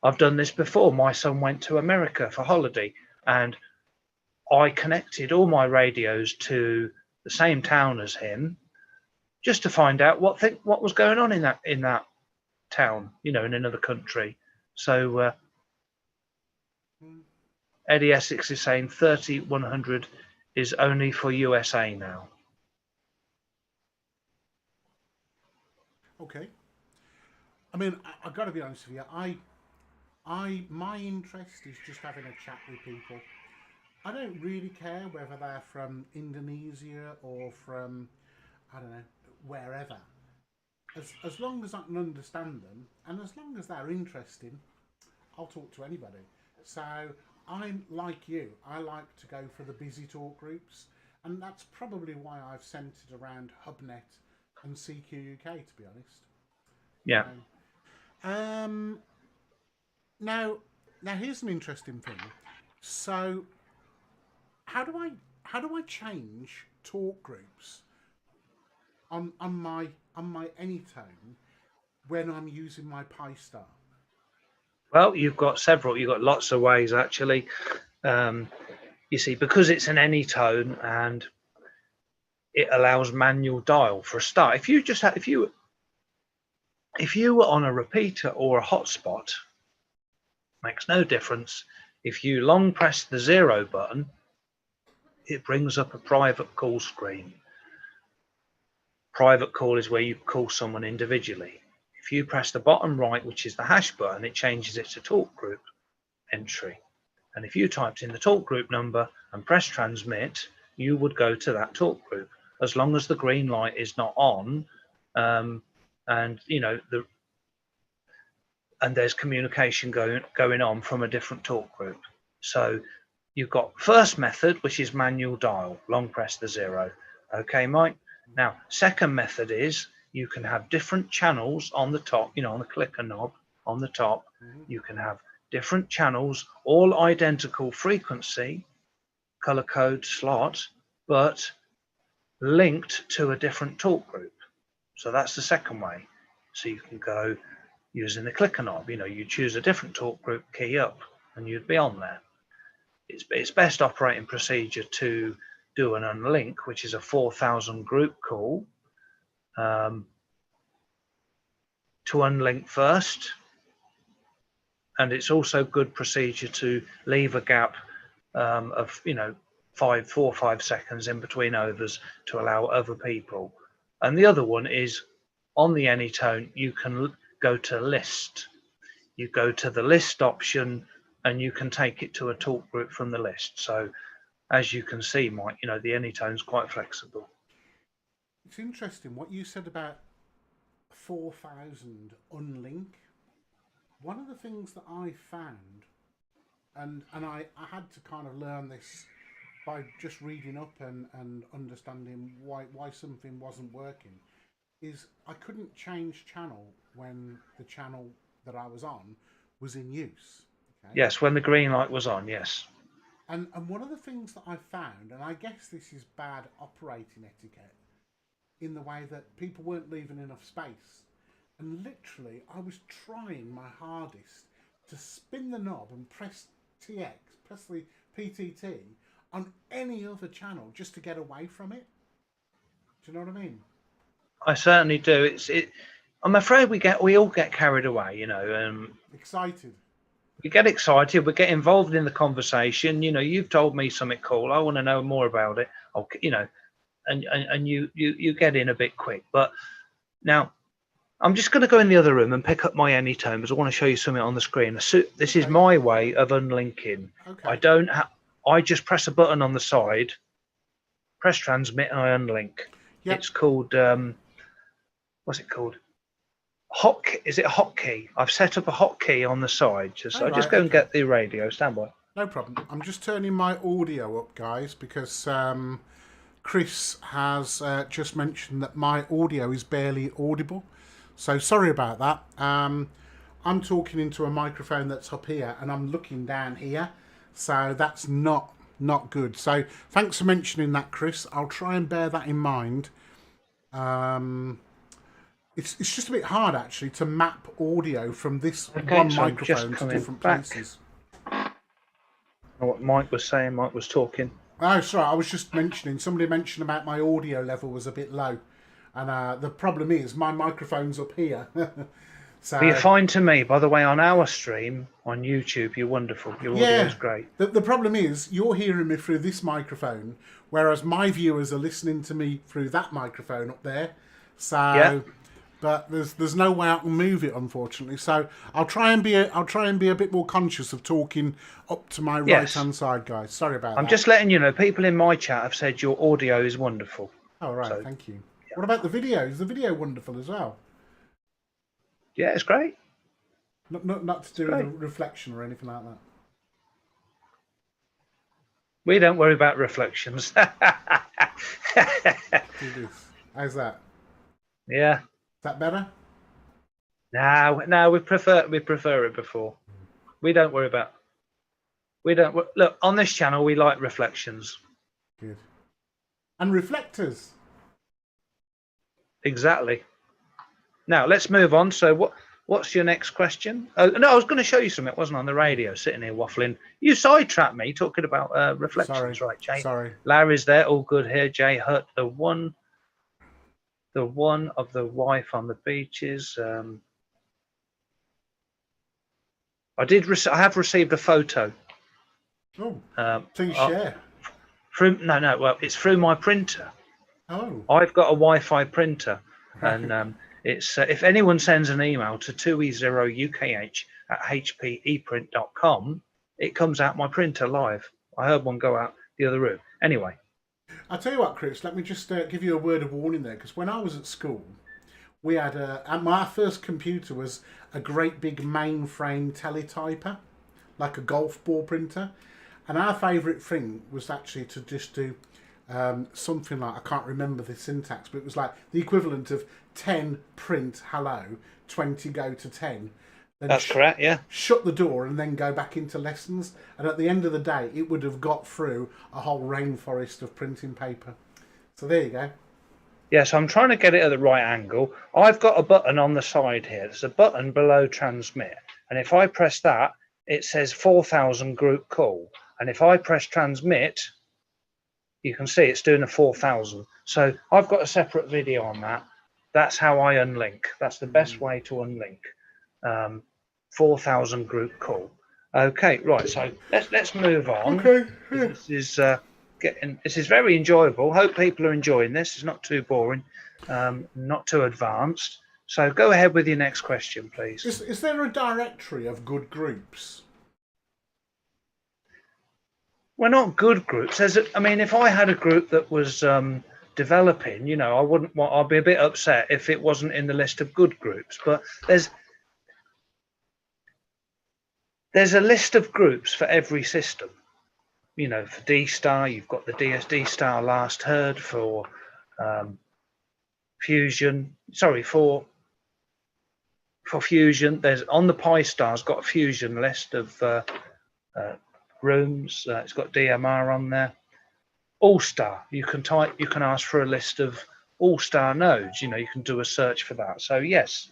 I've done this before. My son went to America for holiday, and I connected all my radios to the same town as him, just to find out what was going on in that town, you know, in another country. So Eddie Essex is saying 3100 is only for USA now. Okay. I mean, I've got to be honest with you. My interest is just having a chat with people. I don't really care whether they're from Indonesia or from, I don't know, wherever. As long as I can understand them, and as long as they're interesting, I'll talk to anybody. So I'm like you. I like to go for the busy talk groups, and that's probably why I've centred around Hubnet and CQ UK, to be honest. Yeah. Now here's an interesting thing. So, how do I change talk groups on my ANytone when I'm using my PyStar? Well, you've got lots of ways actually. You see, because it's an ANytone and it allows manual dial for a start. If you were on a repeater or a hotspot, makes no difference. If you long press the 0 button, it brings up a private call screen. Private call is where you call someone individually. If you press the bottom right, which is the hash button, it changes it to talk group entry. And if you typed in the talk group number and press transmit, you would go to that talk group, as long as the green light is not on, and you know and there's communication going on from a different talk group. So you've got first method, which is manual dial, long press the 0. Okay, Mike. Now, second method is you can have different channels on the top, on the clicker knob on the top. You can have different channels, all identical frequency, color code slot, but linked to a different talk group. So that's the second way. So you can go using the clicker knob, you choose a different talk group, key up, and you'd be on there. It's best operating procedure to do an unlink, which is a 4,000 group call, to unlink first. And it's also good procedure to leave a gap of 4 or 5 seconds in between overs to allow other people. And the other one is on the ANytone, you can go to list. You go to the list option and you can take it to a talk group from the list. So as you can see, Mike, the ANytone's quite flexible. It's interesting what you said about 4,000 unlink. One of the things that I found, and I had to kind of learn this by just reading up and understanding why something wasn't working, is I couldn't change channel when the channel that I was on was in use. Okay? Yes, when the green light was on, yes. And one of the things that I found, and I guess this is bad operating etiquette, in the way that people weren't leaving enough space. And literally, I was trying my hardest to spin the knob and press TX, press the PTT on any other channel just to get away from it. Do you know what I mean? I certainly do. I'm afraid we all get carried away, Excited. We get excited. We get involved in the conversation. You've told me something cool. I want to know more about it. And you get in a bit quick. But now I'm just going to go in the other room and pick up my ANytone because I want to show you something on the screen. This is my way of unlinking. Okay. I just press a button on the side, press transmit, and I unlink. Yep. It's called what's it called? Is it a hotkey? I've set up a hotkey on the side. I'll just go and get the radio. Stand by. No problem. I'm just turning my audio up, guys, because Chris has just mentioned that my audio is barely audible. So sorry about that. I'm talking into a microphone that's up here and I'm looking down here. So that's not good. So thanks for mentioning that, Chris. I'll try and bear that in mind. It's just a bit hard, actually, to map audio from this one microphone to different places. What Mike was saying, Mike was talking. Oh, sorry, I was just mentioning, somebody mentioned about my audio level was a bit low. And the problem is, my microphone's up here. So you're fine to me. By the way, on our stream, on YouTube, you're wonderful. Your audio's great. The problem is, you're hearing me through this microphone, whereas my viewers are listening to me through that microphone up there. So... But there's no way I can move it, unfortunately. So I'll try and be a bit more conscious of talking up to my right hand side, guys. Sorry about that. I'm just letting you know. People in my chat have said your audio is wonderful. Oh right, thank you. Yeah. What about the video? Is the video wonderful as well? Yeah, it's great. Not to do with the reflection or anything like that. We don't worry about reflections. How's that? Yeah. Is that better? No, we prefer it before. We don't worry about. Look on this channel. We like reflections. Good. And reflectors. Exactly. Now let's move on. So what's your next question? No, I was going to show you something. It wasn't on the radio. Sitting here waffling. You sidetracked me talking about reflections, right, Jay? Sorry. Larry's there. All good here. Jay Hutt, the one of the wife on the beaches. I have received a photo. Oh, please share. Well, it's through my printer. Oh. I've got a Wi-Fi printer, and it's if anyone sends an email to 2e0ukh@hpeprint.com, it comes out my printer live. I heard one go out the other room. Anyway. I'll tell you what, Chris, let me just give you a word of warning there, because when I was at school, we had my first computer was a great big mainframe teletyper, like a golf ball printer, and our favourite thing was actually to just do something like, I can't remember the syntax, but it was like the equivalent of 10 print hello, 20 go to 10. Then That's correct, yeah. Shut the door and then go back into lessons. And at the end of the day, it would have got through a whole rainforest of printing paper. So there you go. Yeah, so I'm trying to get it at the right angle. I've got a button on the side here. There's a button below transmit. And if I press that, it says 4000 group call. And if I press transmit, you can see it's doing a 4000. So I've got a separate video on that. That's how I unlink. That's the best way to unlink. 4000 group call. Okay, right. So let's move on. Okay. This is this is very enjoyable. Hope people are enjoying this. It's not too boring, not too advanced. So go ahead with your next question, please. Is there a directory of good groups? We're not good groups. I mean, if I had a group that was developing, you know, I'd be a bit upset if it wasn't in the list of good groups. But there's a list of groups for every system. You know, for D-Star, you've got the D-Star last heard. For Fusion, sorry, for Fusion, there's on the Pi-Star's got a Fusion list of rooms. It's got DMR on there. All-Star, you can ask for a list of All-Star nodes. You know, you can do a search for that. So yes,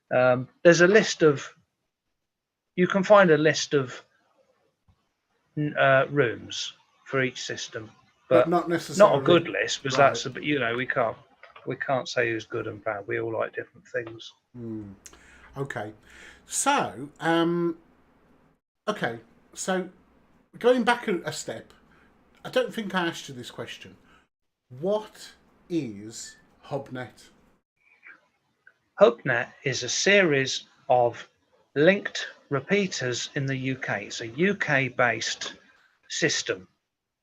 there's a list of. You can find a list of rooms for each system, but not necessarily not a good list, because right. that's you know, we can't say who's good and bad. We all like different things. Okay, so so going back a step, I don't think I asked you this question. What is Hubnet? Hubnet is a series of linked repeaters in the UK. It's a UK-based system.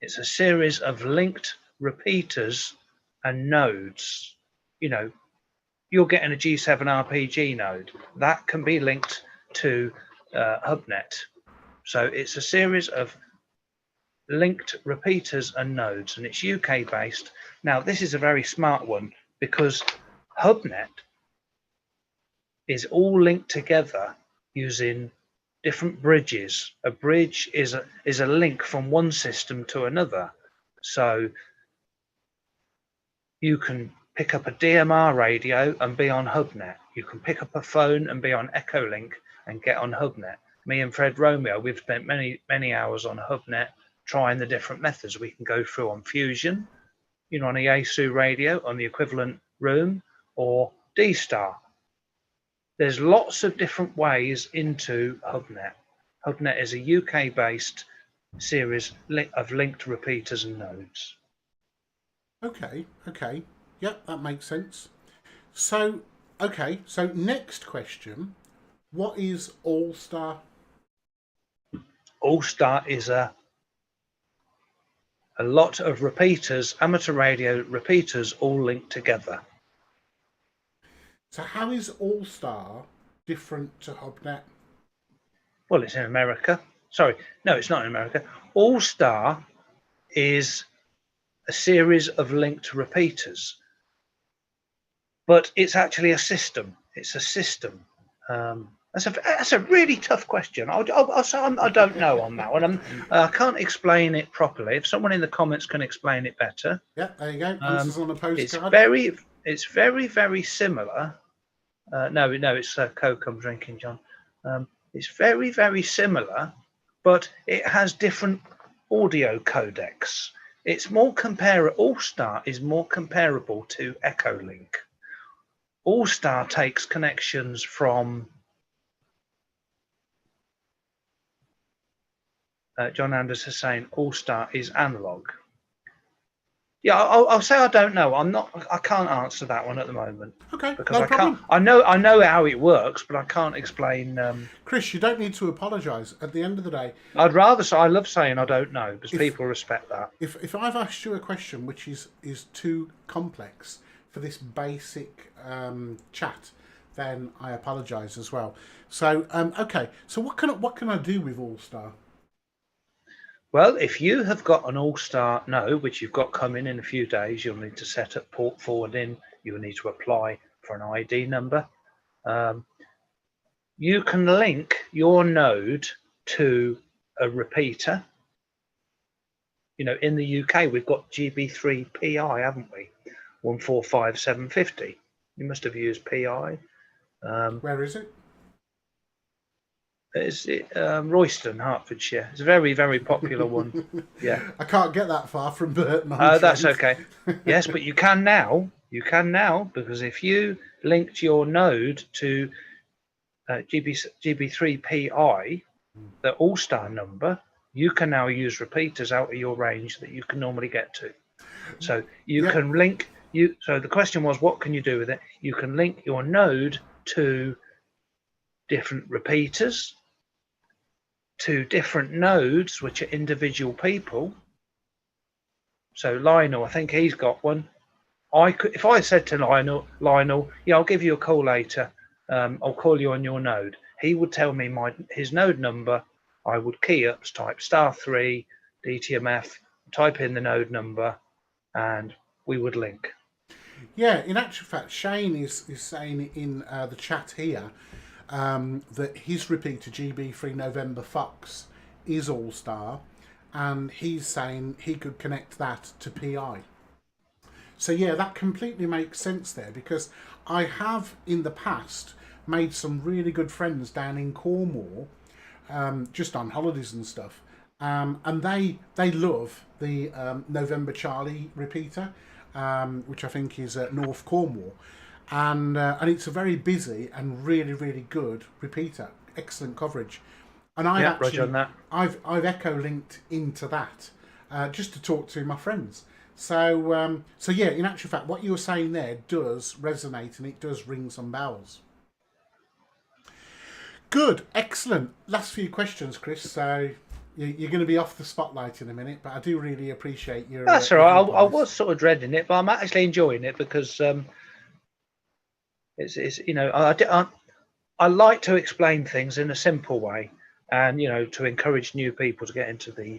It's a series of linked repeaters and nodes. You know, you're getting a G7 RPG node. That can be linked to Hubnet. So it's a series of linked repeaters and nodes, and it's UK-based. Now, this is a very smart one because Hubnet is all linked together using different bridges. A bridge is a link from one system to another. So you can pick up a DMR radio and be on Hubnet. You can pick up a phone and be on Echolink and get on Hubnet. Me and Fred Romeo, we've spent many hours on Hubnet trying the different methods we can go through on Fusion, you know, on the Yaesu radio, on the equivalent room, or D-Star. There's lots of different ways into Hubnet. Hubnet is a UK-based series of linked repeaters and nodes. Okay. Yep, that makes sense. So, okay, so next question. What is All-Star? All-Star is a lot of repeaters, amateur radio repeaters, all linked together. So how is All-Star different to Hubnet? Well, it's in America. Sorry, no, it's not in America. All-Star is a series of linked repeaters, but it's actually a system. It's a system. That's a really tough question. I don't know on that one. I can't explain it properly. If someone in the comments can explain it better. Yeah, there you go. Answers on a postcard. It's very similar. No, it's Coke I'm drinking, John. It's very similar, but it has different audio codecs. It's more All-Star is more comparable to Echolink. All-Star takes connections from John Anders is saying All-Star is analog. Yeah, I'll say I don't know. I can't answer that one at the moment. Okay, because no problem. I know how it works, but I can't explain. Chris, you don't need to apologise. At the end of the day, I'd rather say I love saying I don't know because people respect that. If I've asked you a question which is too complex for this basic chat, then I apologise as well. So okay, so what can I do with All-Star? Well, if you have got an all-star node, which you've got coming in a few days, you'll need to set up port forwarding. You'll need to apply for an ID number. You can link your node to a repeater. You know, in the UK, we've got GB3PI, haven't we? 145750. You must have used PI. Where is it? It's Royston, Hertfordshire. It's a very, very popular one. Yeah. I can't get that far from Burton. Oh, that's okay. Yes, but you can now. You can now, because if you linked your node to GB3PI, the all-star number, you can now use repeaters out of your range that you can normally get to. So you can link. So the question was, what can you do with it? You can link your node to different repeaters, to different nodes, which are individual people. So Lionel, I think he's got one. If I said to Lionel, yeah, I'll give you a call later. I'll call you on your node. He would tell me his node number. I would key up, type *3 DTMF, type in the node number, and we would link. Yeah, in actual fact, Shane is saying in the chat here that his repeater GB3 November Fox is all-star, and he's saying he could connect that to PI. So yeah, that completely makes sense there, because I have in the past made some really good friends down in Cornwall, just on holidays and stuff, and they love the November Charlie repeater, which I think is at North Cornwall, and it's a very busy and really, really good repeater, excellent coverage. And I've echo linked into that just to talk to my friends. So yeah, in actual fact, what you're saying there does resonate, and it does ring some bells. Good, excellent. Last few questions, Chris. So you're going to be off the spotlight in a minute, but I do really appreciate your. That's all right. I was sort of dreading it, but I'm actually enjoying it, because it's you know, I like to explain things in a simple way, and you know, to encourage new people to get into the.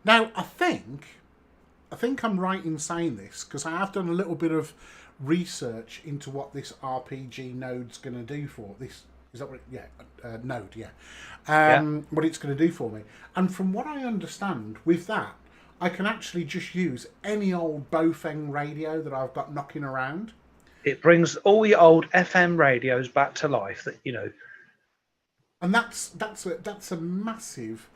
Now I think I'm right in saying this, because I have done a little bit of research into what this RPG node's going to do for this. Is that what? Node. What it's going to do for me, and from what I understand, with that, I can actually just use any old Bofeng radio that I've got knocking around. It brings all your old FM radios back to life. That you know, and that's a massive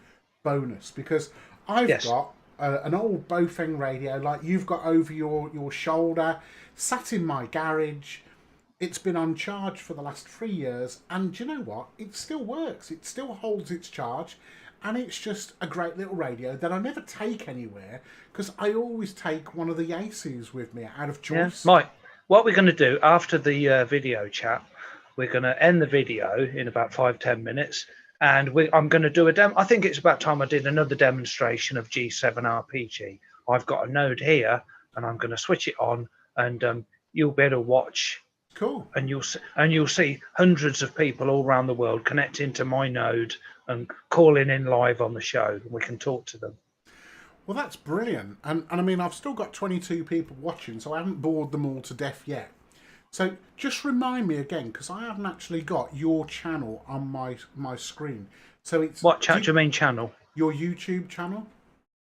bonus, because I've got an old Bofeng radio like you've got over your shoulder, sat in my garage. It's been on charge for the last 3 years, and do you know what? It still works. It still holds its charge, and it's just a great little radio that I never take anywhere, because I always take one of the Aces with me out of choice. Yeah. Mike, what we're going to do after the video chat, we're going to end the video in about 5-10 minutes, and I'm going to do a demo. I think it's about time I did another demonstration of G7 RPG. I've got a node here, and I'm going to switch it on, and you'll be able to watch. Cool. And you'll see hundreds of people all around the world connecting to my node and calling in live on the show, and we can talk to them. Well, that's brilliant. And I mean, I've still got 22 people watching, so I haven't bored them all to death yet. So just remind me again, because I haven't actually got your channel on my screen. So it's what channel? Do you mean channel? Your YouTube channel.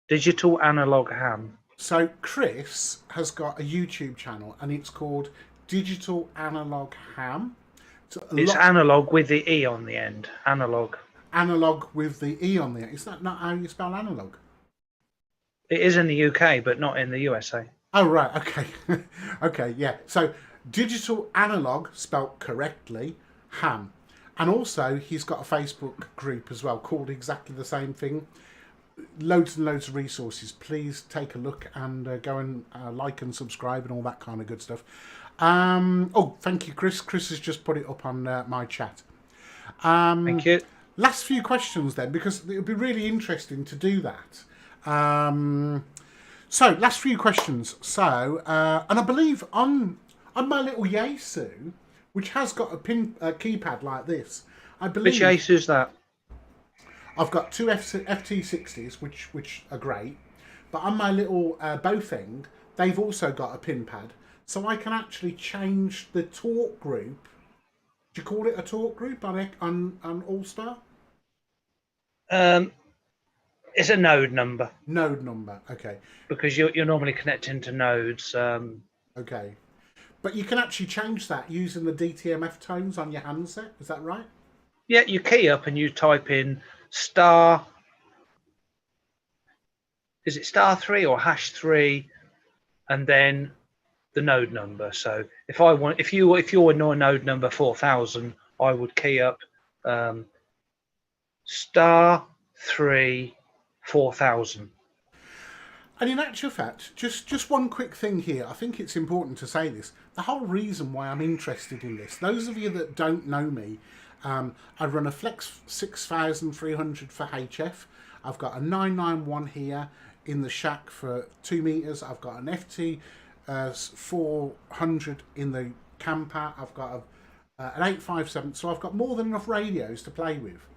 Digital Analog Ham. So Chris has got a YouTube channel, and it's called Digital Analog Ham. So it's analog with the E on the end. Analog. Analog with the E on the end. Is that not how you spell analog? It is in the UK, but not in the USA. Oh, right. Okay. Okay, yeah. So Digital Analog, spelt correctly, Ham. And also, he's got a Facebook group as well called exactly the same thing. Loads and loads of resources. Please take a look and go and like and subscribe and all that kind of good stuff. Thank you, Chris. Chris has just put it up on my chat. Thank you. Last few questions then, because it would be really interesting to do that. So, last few questions. So, and I believe on my little Yaesu, which has got a keypad like this, I believe. Which Yaesu is that? I've got two FT60s, which are great, but on my little bow thing, they've also got a pin pad, so I can actually change the talk group. Do you call it a talk group on All Star? It's a node number. Node number, okay. Because you're normally connecting to nodes. Okay. But you can actually change that using the DTMF tones on your handset, is that right? Yeah, you key up and you type in star. Is it *3 or #3, and then the node number? So if you're node number 4000, I would key up *3 4000. And in actual fact, just one quick thing here. I think it's important to say this. The whole reason why I'm interested in this, those of you that don't know me, I run a Flex 6300 for HF. I've got a 991 here in the shack for 2 meters. I've got an FT 400 in the camper. I've got an 857. So I've got more than enough radios to play with.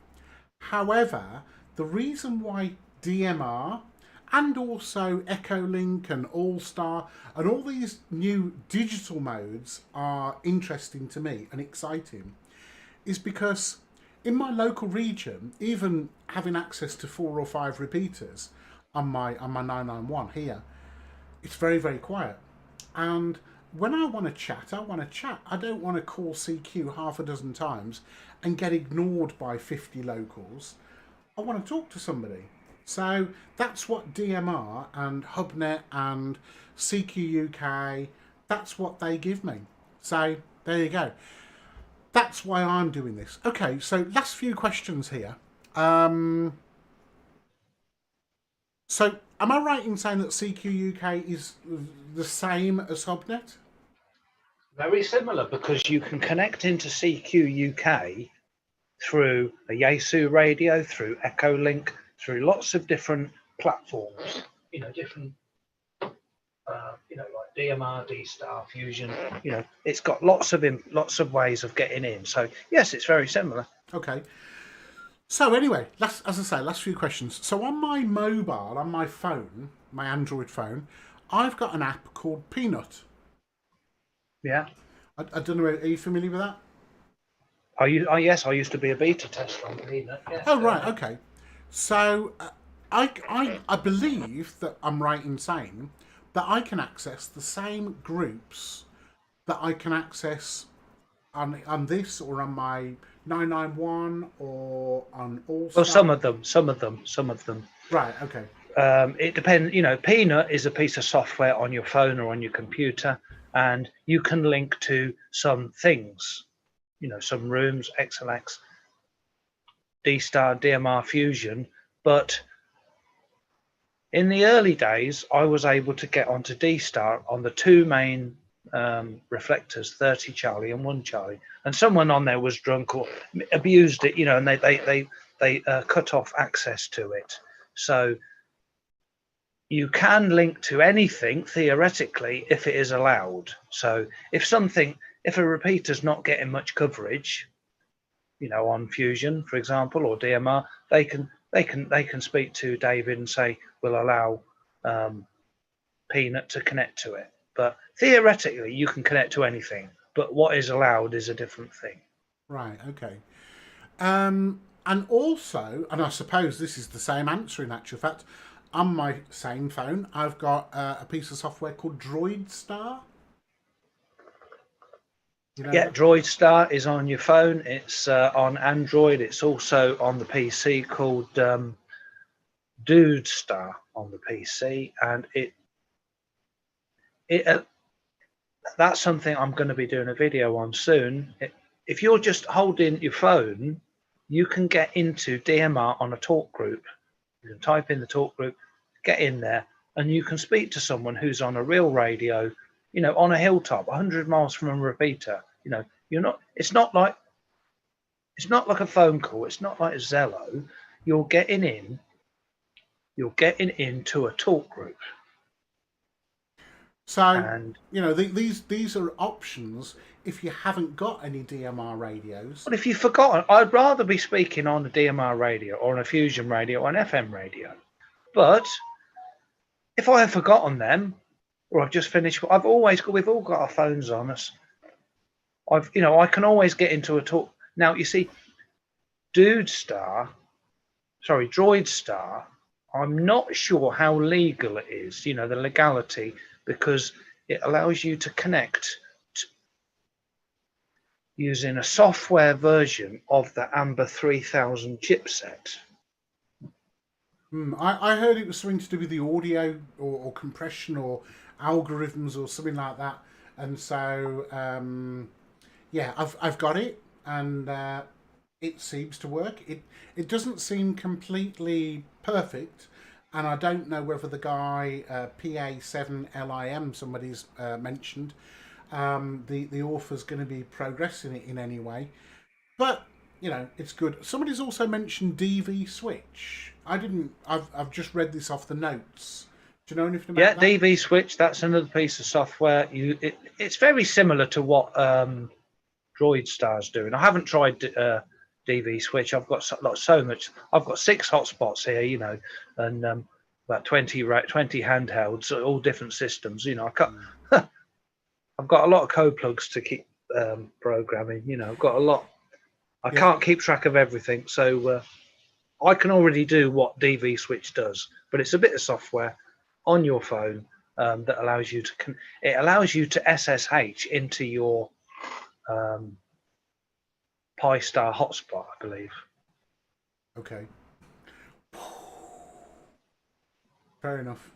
However, the reason why DMR and also Echolink and All Star and all these new digital modes are interesting to me and exciting is because in my local region, even having access to 4 or 5 repeaters on my 991 here, it's very, very quiet. And when I want to chat, I want to chat. I don't want to call CQ half a dozen times and get ignored by 50 locals. I want to talk to somebody. So that's what DMR and Hubnet and CQ UK, that's what they give me. So there you go. That's why I'm doing this. Okay, so last few questions here. So am I right in saying that CQ UK is the same as Hubnet? Very similar, because you can connect into CQ UK through a Yaesu radio, through Echolink, through lots of different platforms, different, like DMR, D-Star, Fusion, it's got lots of ways of getting in. So yes, it's very similar. Okay. So anyway, as I say, last few questions. So on my mobile, on my phone, my Android phone, I've got an app called Peanut. Yeah. I don't know, are you familiar with that? Yes, I used to be a beta tester on Peanut. Yes, oh, right, okay. So I believe that I'm right in saying that I can access the same groups that I can access on this or on my 991 or on All Star. Well, some of them. Right, okay. It depends. Peanut is a piece of software on your phone or on your computer, and you can link to some things. Some rooms, XLX, D-Star, DMR, Fusion. But in the early days, I was able to get onto D-Star on the 2 main reflectors, 30 Charlie and 1 Charlie. And someone on there was drunk or abused it, and they cut off access to it. So you can link to anything theoretically if it is allowed. So if a repeater's not getting much coverage, on Fusion, for example, or DMR, they can speak to David and say, we'll allow Peanut to connect to it. But theoretically, you can connect to anything. But what is allowed is a different thing. Right, okay. And also, and I suppose this is the same answer in actual fact, on my same phone, I've got a piece of software called DroidStar. Yeah, DroidStar is on your phone. It's on Android. It's also on the PC, called DudeStar on the PC, and that's something I'm going to be doing a video on soon. If you're just holding your phone, you can get into DMR on a talk group. You can type in the talk group, get in there, and you can speak to someone who's on a real radio, on a hilltop, 100 miles from a repeater. It's not like a phone call. It's not like a Zello. You're getting into a talk group. So, these are options if you haven't got any DMR radios. But if you've forgotten, I'd rather be speaking on a DMR radio or on a Fusion radio or an FM radio. But if I have forgotten them, or I've just finished, we've all got our phones on us. I can always get into a talk. Now, you see, Droidstar, I'm not sure how legal it is, the legality, because it allows you to connect using a software version of the Amber 3000 chipset. I heard it was something to do with the audio or compression or algorithms or something like that. And so, yeah, I've got it, and it seems to work. It doesn't seem completely perfect, and I don't know whether the guy PA7LIM somebody's mentioned, the author's going to be progressing it in any way. But it's good. Somebody's also mentioned DV Switch. I've just read this off the notes. Do you know anything about that? Yeah, DV Switch, that's another piece of software. It's very similar to what Droidstar's doing. I haven't tried DV Switch. I've got so much. I've got 6 hotspots here, and about 20 handhelds, all different systems. I've got a lot of Codeplugs to keep programming. I've got a lot. I can't keep track of everything, so I can already do what DV Switch does, but it's a bit of software on your phone that allows you to SSH into your Pi-Star hotspot, I believe. Okay. Fair enough.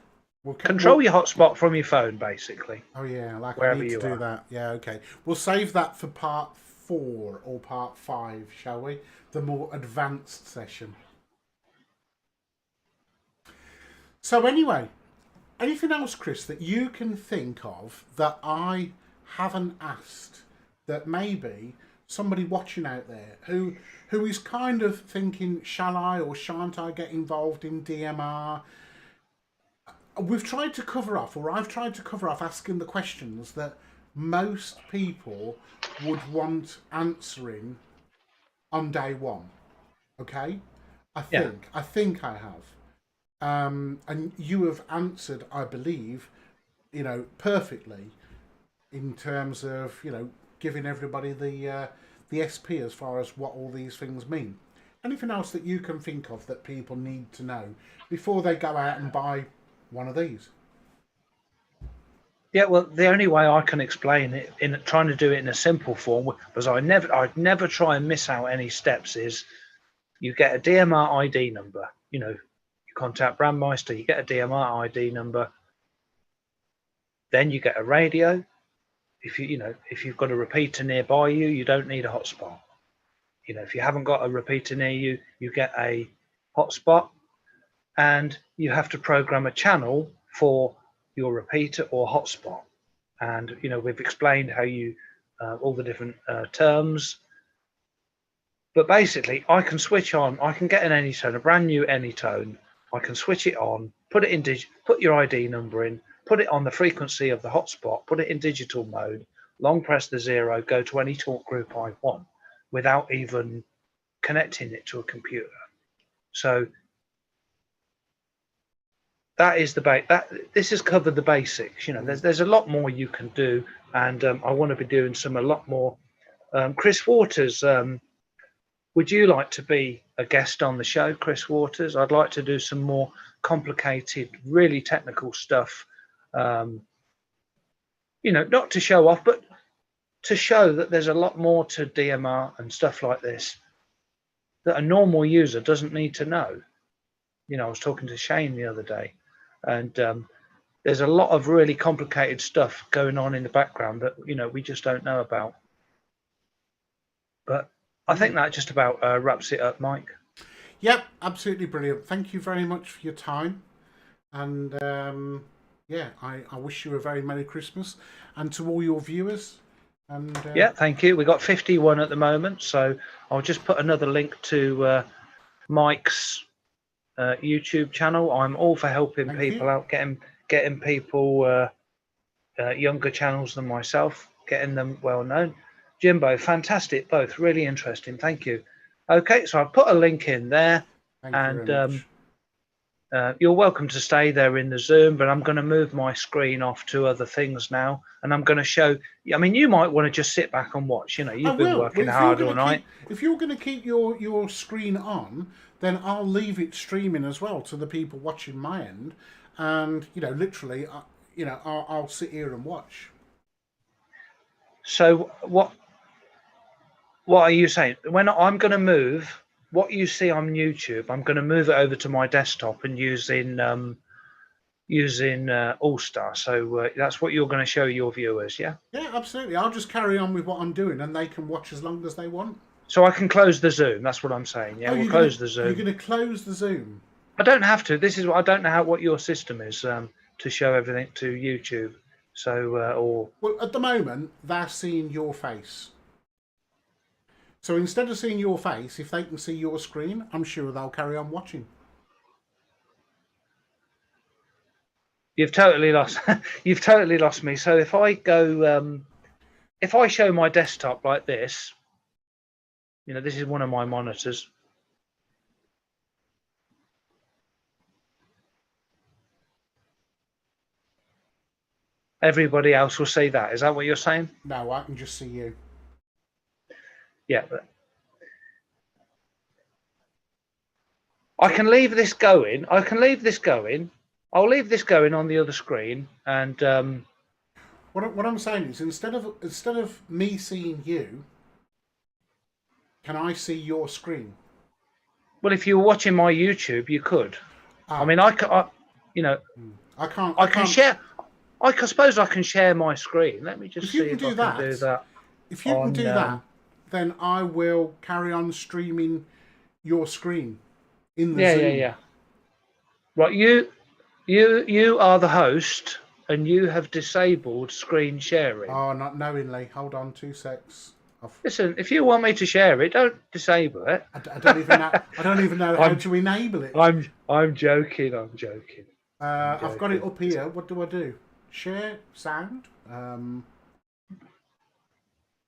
Control your hotspot from your phone, basically. Oh yeah, like wherever I need to do that. Yeah, okay. We'll save that for part 4 or part 5, shall we? The more advanced session. So anyway, anything else, Chris, that you can think of that I haven't asked, that maybe somebody watching out there who is kind of thinking, shall I or shan't I get involved in DMR? We've tried to cover off, or I've tried to cover off, asking the questions that most people would want answering on day one. Okay? I think I have. And you have answered, I believe, perfectly in terms of, giving everybody the SP as far as what all these things mean. Anything else that you can think of that people need to know before they go out and buy one of these? Yeah, well, the only way I can explain it, in trying to do it in a simple form, because I'd never try and miss out any steps, is you get a DMR ID number. You contact Brandmeister, you get a DMR ID number. Then you get a radio. If you've got a repeater nearby you, you don't need a hotspot. If you haven't got a repeater near you, you get a hotspot, and you have to program a channel for your repeater or hotspot. And we've explained how you all the different terms. But basically, I can switch on. I can get an ANytone, a brand new ANytone. I can switch it on, put it in put your ID number in, put it on the frequency of the hotspot, put it in digital mode, long press the 0, go to any talk group I want without even connecting it to a computer. So that is this has covered the basics. There's a lot more you can do, and I want to be doing a lot more. Chris Waters, would you like to be a guest on the show, Chris Waters? I'd like to do some more complicated, really technical stuff. Not to show off, but to show that there's a lot more to DMR and stuff like this that a normal user doesn't need to know. I was talking to Shane the other day, and there's a lot of really complicated stuff going on in the background that we just don't know about. But I think that just about wraps it up, Mike. Yep, absolutely brilliant. Thank you very much for your time. And I wish you a very Merry Christmas. And to all your viewers. And yeah, thank you. We've got 51 at the moment. So I'll just put another link to Mike's YouTube channel. I'm all for helping people out, getting people younger channels than myself getting them well known. Jimbo, fantastic, both really interesting. Thank you. Okay, so I've put a link in there, Thank you very much. You're welcome to stay there in the Zoom, but I'm going to move my screen off to other things now, and I'm going to show. I mean, you might want to just sit back and watch. You know, you've been working hard all night. If you're going to keep your screen on, then I'll leave it streaming as well to the people watching my end, and literally, I'll sit here and watch. So what are you saying? When I'm going to move what you see on YouTube, I'm going to move it over to my desktop and using All Star. So that's what you're going to show your viewers, yeah? Yeah, absolutely. I'll just carry on with what I'm doing, and they can watch as long as they want. So I can close the Zoom. That's what I'm saying. Yeah, we'll close the Zoom. You're going to close the Zoom. I don't have to. This is what I don't know what your system is to show everything to YouTube. So well, at the moment they're seeing your face. So instead of seeing your face, if they can see your screen, I'm sure they'll carry on watching. You've totally lost. You've totally lost me. So if I go, if I show my desktop like this, this is one of my monitors. Everybody else will see that. Is that what you're saying? No, I can just see you. Yeah. I can leave this going. I can leave this going. I'll leave this going on the other screen. And what I'm saying is, instead of me seeing you, can I see your screen? Well, if you were watching my YouTube, you could. I mean, I can't. I can share. I suppose I can share my screen. Let me just see if I can do that. If you can do that, then I will carry on streaming your screen in the Zoom. Yeah. Right, you are the host, and you have disabled screen sharing. Oh, not knowingly. Hold on, 2 secs. Listen, if you want me to share it, don't disable it. I don't even know. I don't even know how to enable it. I'm joking. I'm joking. I've got it up here. What do I do? Share sound. I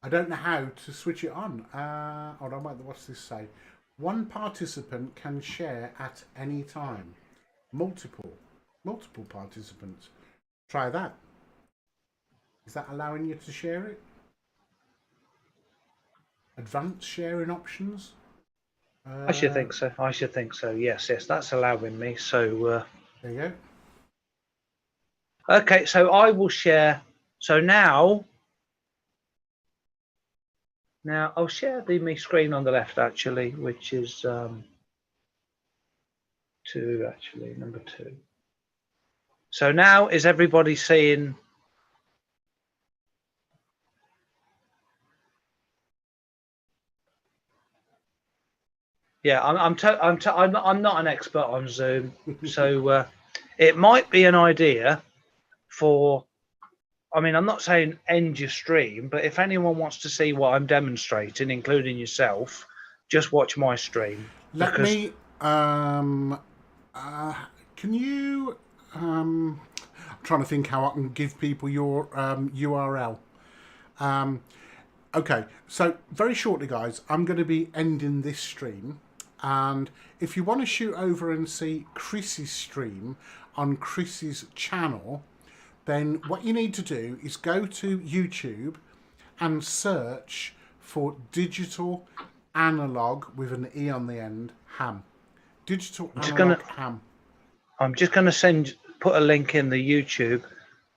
don't know how to switch it on. Hold on, what's this say? One participant can share at any time. Multiple participants. Try that. Is that allowing you to share it? Advanced sharing options. I should think so. Yes, that's allowing me. So there you go. Okay, so I will share. So now I'll share my screen on the left actually, which is number 2. So now is everybody seeing? Yeah, I'm not an expert on Zoom, so it might be an idea for. I mean, I'm not saying end your stream, but if anyone wants to see what I'm demonstrating, including yourself, just watch my stream. Let me. Can you? I'm trying to think how I can give people your URL. Okay, so very shortly, guys, I'm going to be ending this stream, and if you want to shoot over and see Chris's stream on Chris's channel, then what you need to do is go to YouTube and search for digital analog with an E on the end, ham. Digital analog ham. I'm just going to put a link in the YouTube.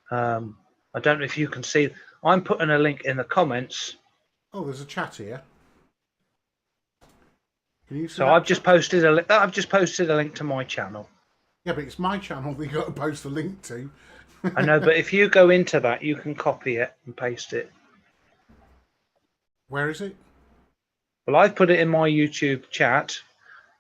I don't know if you can see. I'm putting a link in the comments. Oh, there's a chat here. Can you see so I've just posted a link. I've just posted a link to my channel. Yeah, but it's my channel that you got to post a link to. I know, but if you go into that, you can copy it and paste it. Where is it? Well, I've put it in my YouTube chat.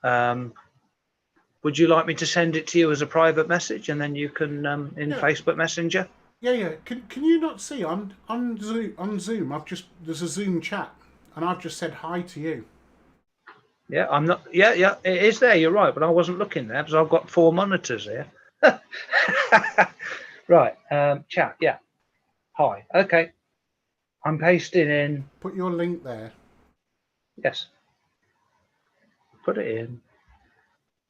Would you like me to send it to you as a private message, and then you can in Facebook Messenger? Yeah. Can you not see on Zoom? There's a Zoom chat, and I've just said hi to you. Yeah, I'm not. Yeah, it is there. You're right, but I wasn't looking there because I've got 4 monitors here. Right, chat. Yeah. Hi. Okay. I'm pasting in. Put your link there. Yes. Put it in.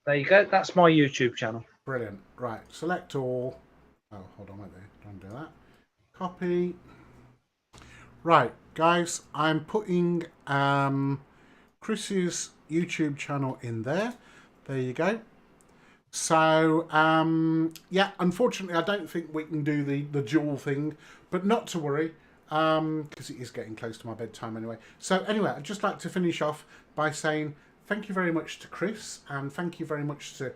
There you go. That's my YouTube channel. Brilliant. Right. Select all. Oh, hold on. Wait there. Don't do that. Copy. Right, guys. I'm putting Chris's YouTube channel in there. There you go. So, yeah, unfortunately, I don't think we can do the dual thing, but not to worry, because it is getting close to my bedtime anyway. So, anyway, I'd just like to finish off by saying thank you very much to Chris, and thank you very much to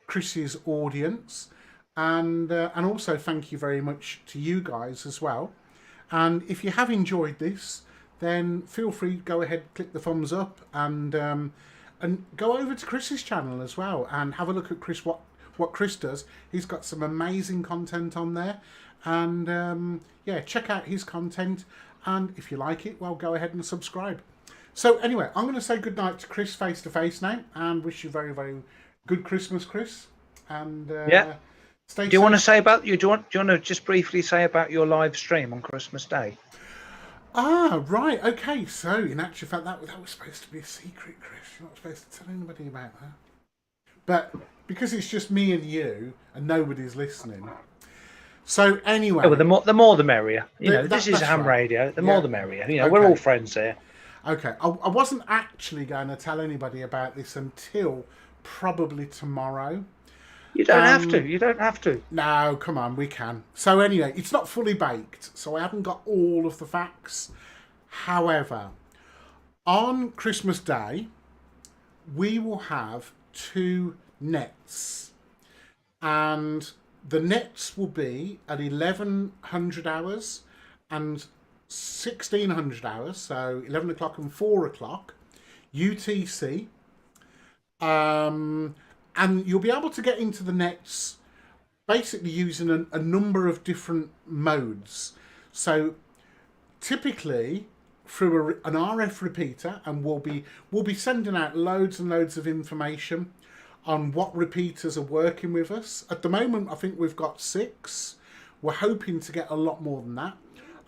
Chris's audience, and also thank you very much to you guys as well. And if you have enjoyed this, then feel free to go ahead, click the thumbs up, and go over to Chris's channel as well and have a look at Chris, what Chris does. He's got some amazing content on there, and yeah, check out his content, and if you like it, well, go ahead and subscribe. So anyway, I'm going to say goodnight to Chris face to face now, and wish you very, very good Christmas, Chris. And yeah. Stay do you want to say about you? Do you want to just briefly say about your live stream on Christmas Day? Ah, right. Okay. So, in actual fact, that was supposed to be a secret, Chris. You're not supposed to tell anybody about that. But because it's just me and you, and nobody's listening. So anyway, well, the more the merrier. You know, this is ham radio. The more the merrier. You know, we're all friends here. Okay. I wasn't actually going to tell anybody about this until probably tomorrow. You don't have to. You don't have to. No, come on, we can. So anyway, it's not fully baked, so I haven't got all of the facts. However, on Christmas Day, we will have 2 nets. And the nets will be at 1100 hours and 1600 hours, so 11 o'clock and 4 o'clock, UTC. And you'll be able to get into the nets basically using a number of different modes. So typically through an RF repeater, and we'll be sending out loads and loads of information on what repeaters are working with us. At the moment, I think we've got 6. We're hoping to get a lot more than that.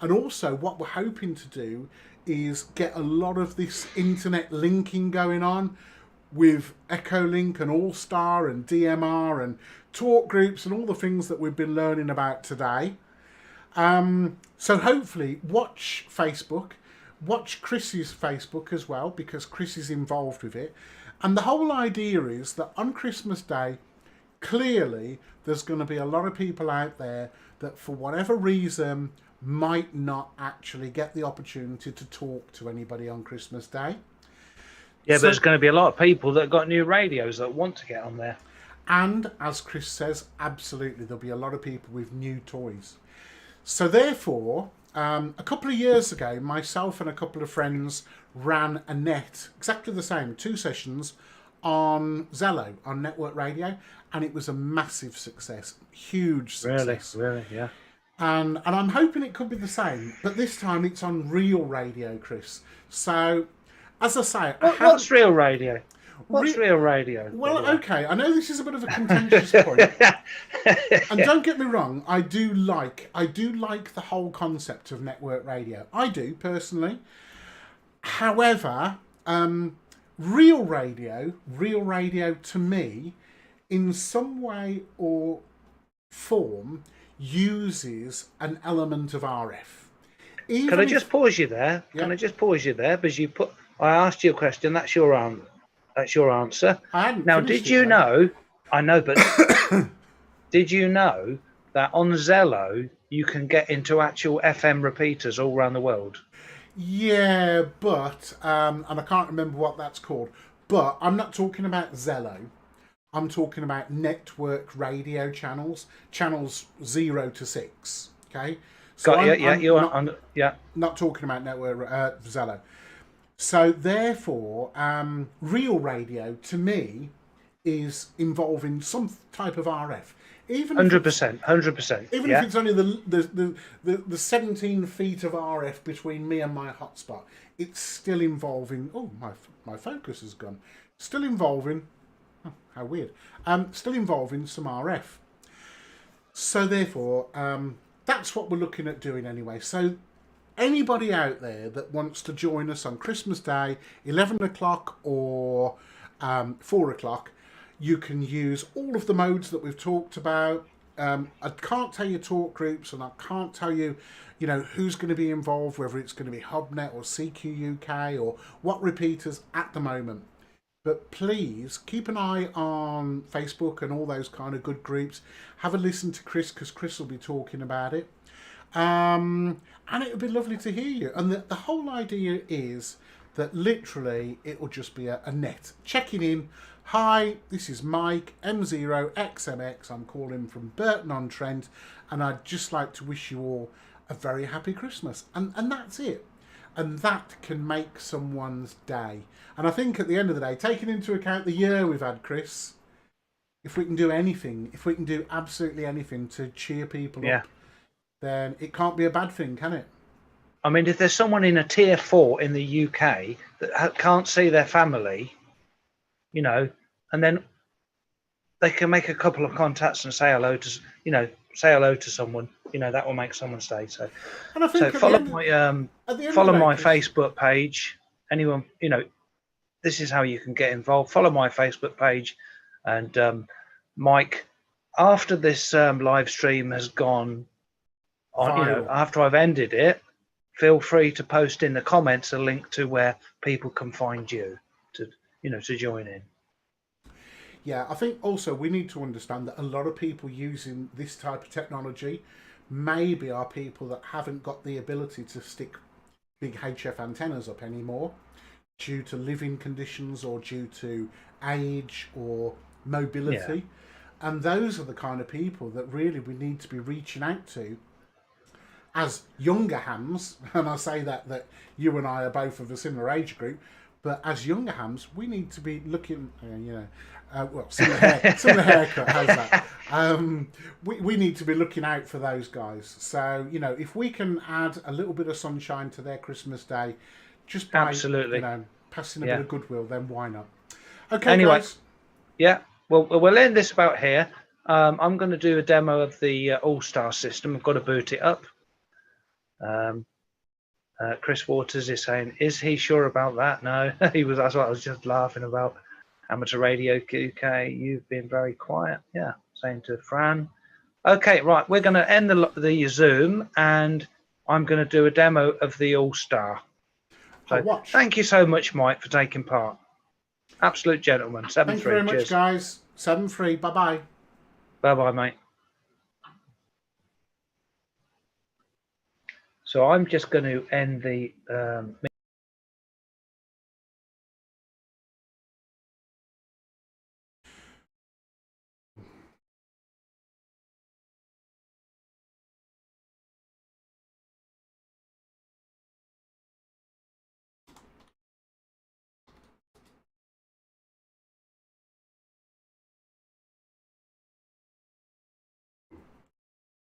And also what we're hoping to do is get a lot of this internet linking going on with Echolink and All-Star and DMR and Talkgroups and all the things that we've been learning about today. So hopefully watch Facebook, watch Chris's Facebook as well, because Chris is involved with it. And the whole idea is that on Christmas Day, clearly there's going to be a lot of people out there that for whatever reason might not actually get the opportunity to talk to anybody on Christmas Day. Yeah, but there's going to be a lot of people that got new radios that want to get on there. And as Chris says, absolutely, there'll be a lot of people with new toys. So therefore, a couple of years ago, myself and a couple of friends ran a net, exactly the same, 2 sessions on Zello, on network radio, and it was a massive success, huge success. Really, yeah. And I'm hoping it could be the same, but this time it's on real radio, Chris. So, as I say, what's real radio? What's real radio? Well, okay, I know this is a bit of a contentious point, and don't get me wrong, I do like the whole concept of network radio. I do personally. However, real radio to me, in some way or form, uses an element of RF. Can I just pause you there? Yeah. Can I just pause you there? Because I asked you a question. That's your answer. Now, did you know? I know, but did you know that on Zello you can get into actual FM repeaters all around the world? Yeah, but and I can't remember what that's called. But I'm not talking about Zello. I'm talking about network radio channels 0 to 6. Okay, so not talking about network Zello. So therefore, real radio to me is involving some type of RF. 100%. Even if it's only the 17 feet of RF between me and my hotspot, it's still involving. Oh, my focus has gone. Still involving. Oh, how weird. Still involving some RF. So therefore, that's what we're looking at doing anyway. So anybody out there that wants to join us on Christmas Day, 11 o'clock or 4 o'clock, you can use all of the modes that we've talked about. I can't tell you talk groups, and I can't tell you, who's going to be involved, whether it's going to be Hubnet or CQ UK or what repeaters at the moment. But please keep an eye on Facebook and all those kind of good groups. Have a listen to Chris, because Chris will be talking about it. And it would be lovely to hear you. And the whole idea is that literally it will just be a net checking in. Hi, this is Mike, M0XMX. I'm calling from Burton-on-Trent, and I'd just like to wish you all a very happy Christmas. And that's it. And that can make someone's day. And I think at the end of the day, taking into account the year we've had, Chris, if we can do anything, if we can do absolutely anything to cheer people up, then it can't be a bad thing, can it? I mean, if there's someone in a tier 4 in the UK that can't see their family, and then they can make a couple of contacts and say hello to someone, that will make someone's day. So, and I think follow my Facebook page. Anyone, this is how you can get involved. Follow my Facebook page, and Mike, after this live stream has gone on, after I've ended it, feel free to post in the comments a link to where people can find you to join in. Yeah, I think also we need to understand that a lot of people using this type of technology maybe are people that haven't got the ability to stick big HF antennas up anymore due to living conditions or due to age or mobility. Yeah. And those are the kind of people that really we need to be reaching out to as younger hams. And I say that you and I are both of a similar age group, but as younger hams, we need to be looking, similar haircut, how's that? We need to be looking out for those guys. So, if we can add a little bit of sunshine to their Christmas day, just by, passing a bit of goodwill, then why not? Okay, anyway, guys. Yeah, well, we'll end this about here. I'm going to do a demo of the All-Star system. I've got to boot it up. Chris Waters is saying, is he sure about that? No, that's what I was just laughing about. Amateur Radio UK, you've been very quiet. Yeah, saying to Fran. Okay, right, we're going to end the Zoom, and I'm going to do a demo of the All-Star. So thank you so much, Mike, for taking part. Absolute gentleman. 7-3. Thank you very much, guys. 7-3. Bye-bye. Bye-bye, mate. So I'm just going to end the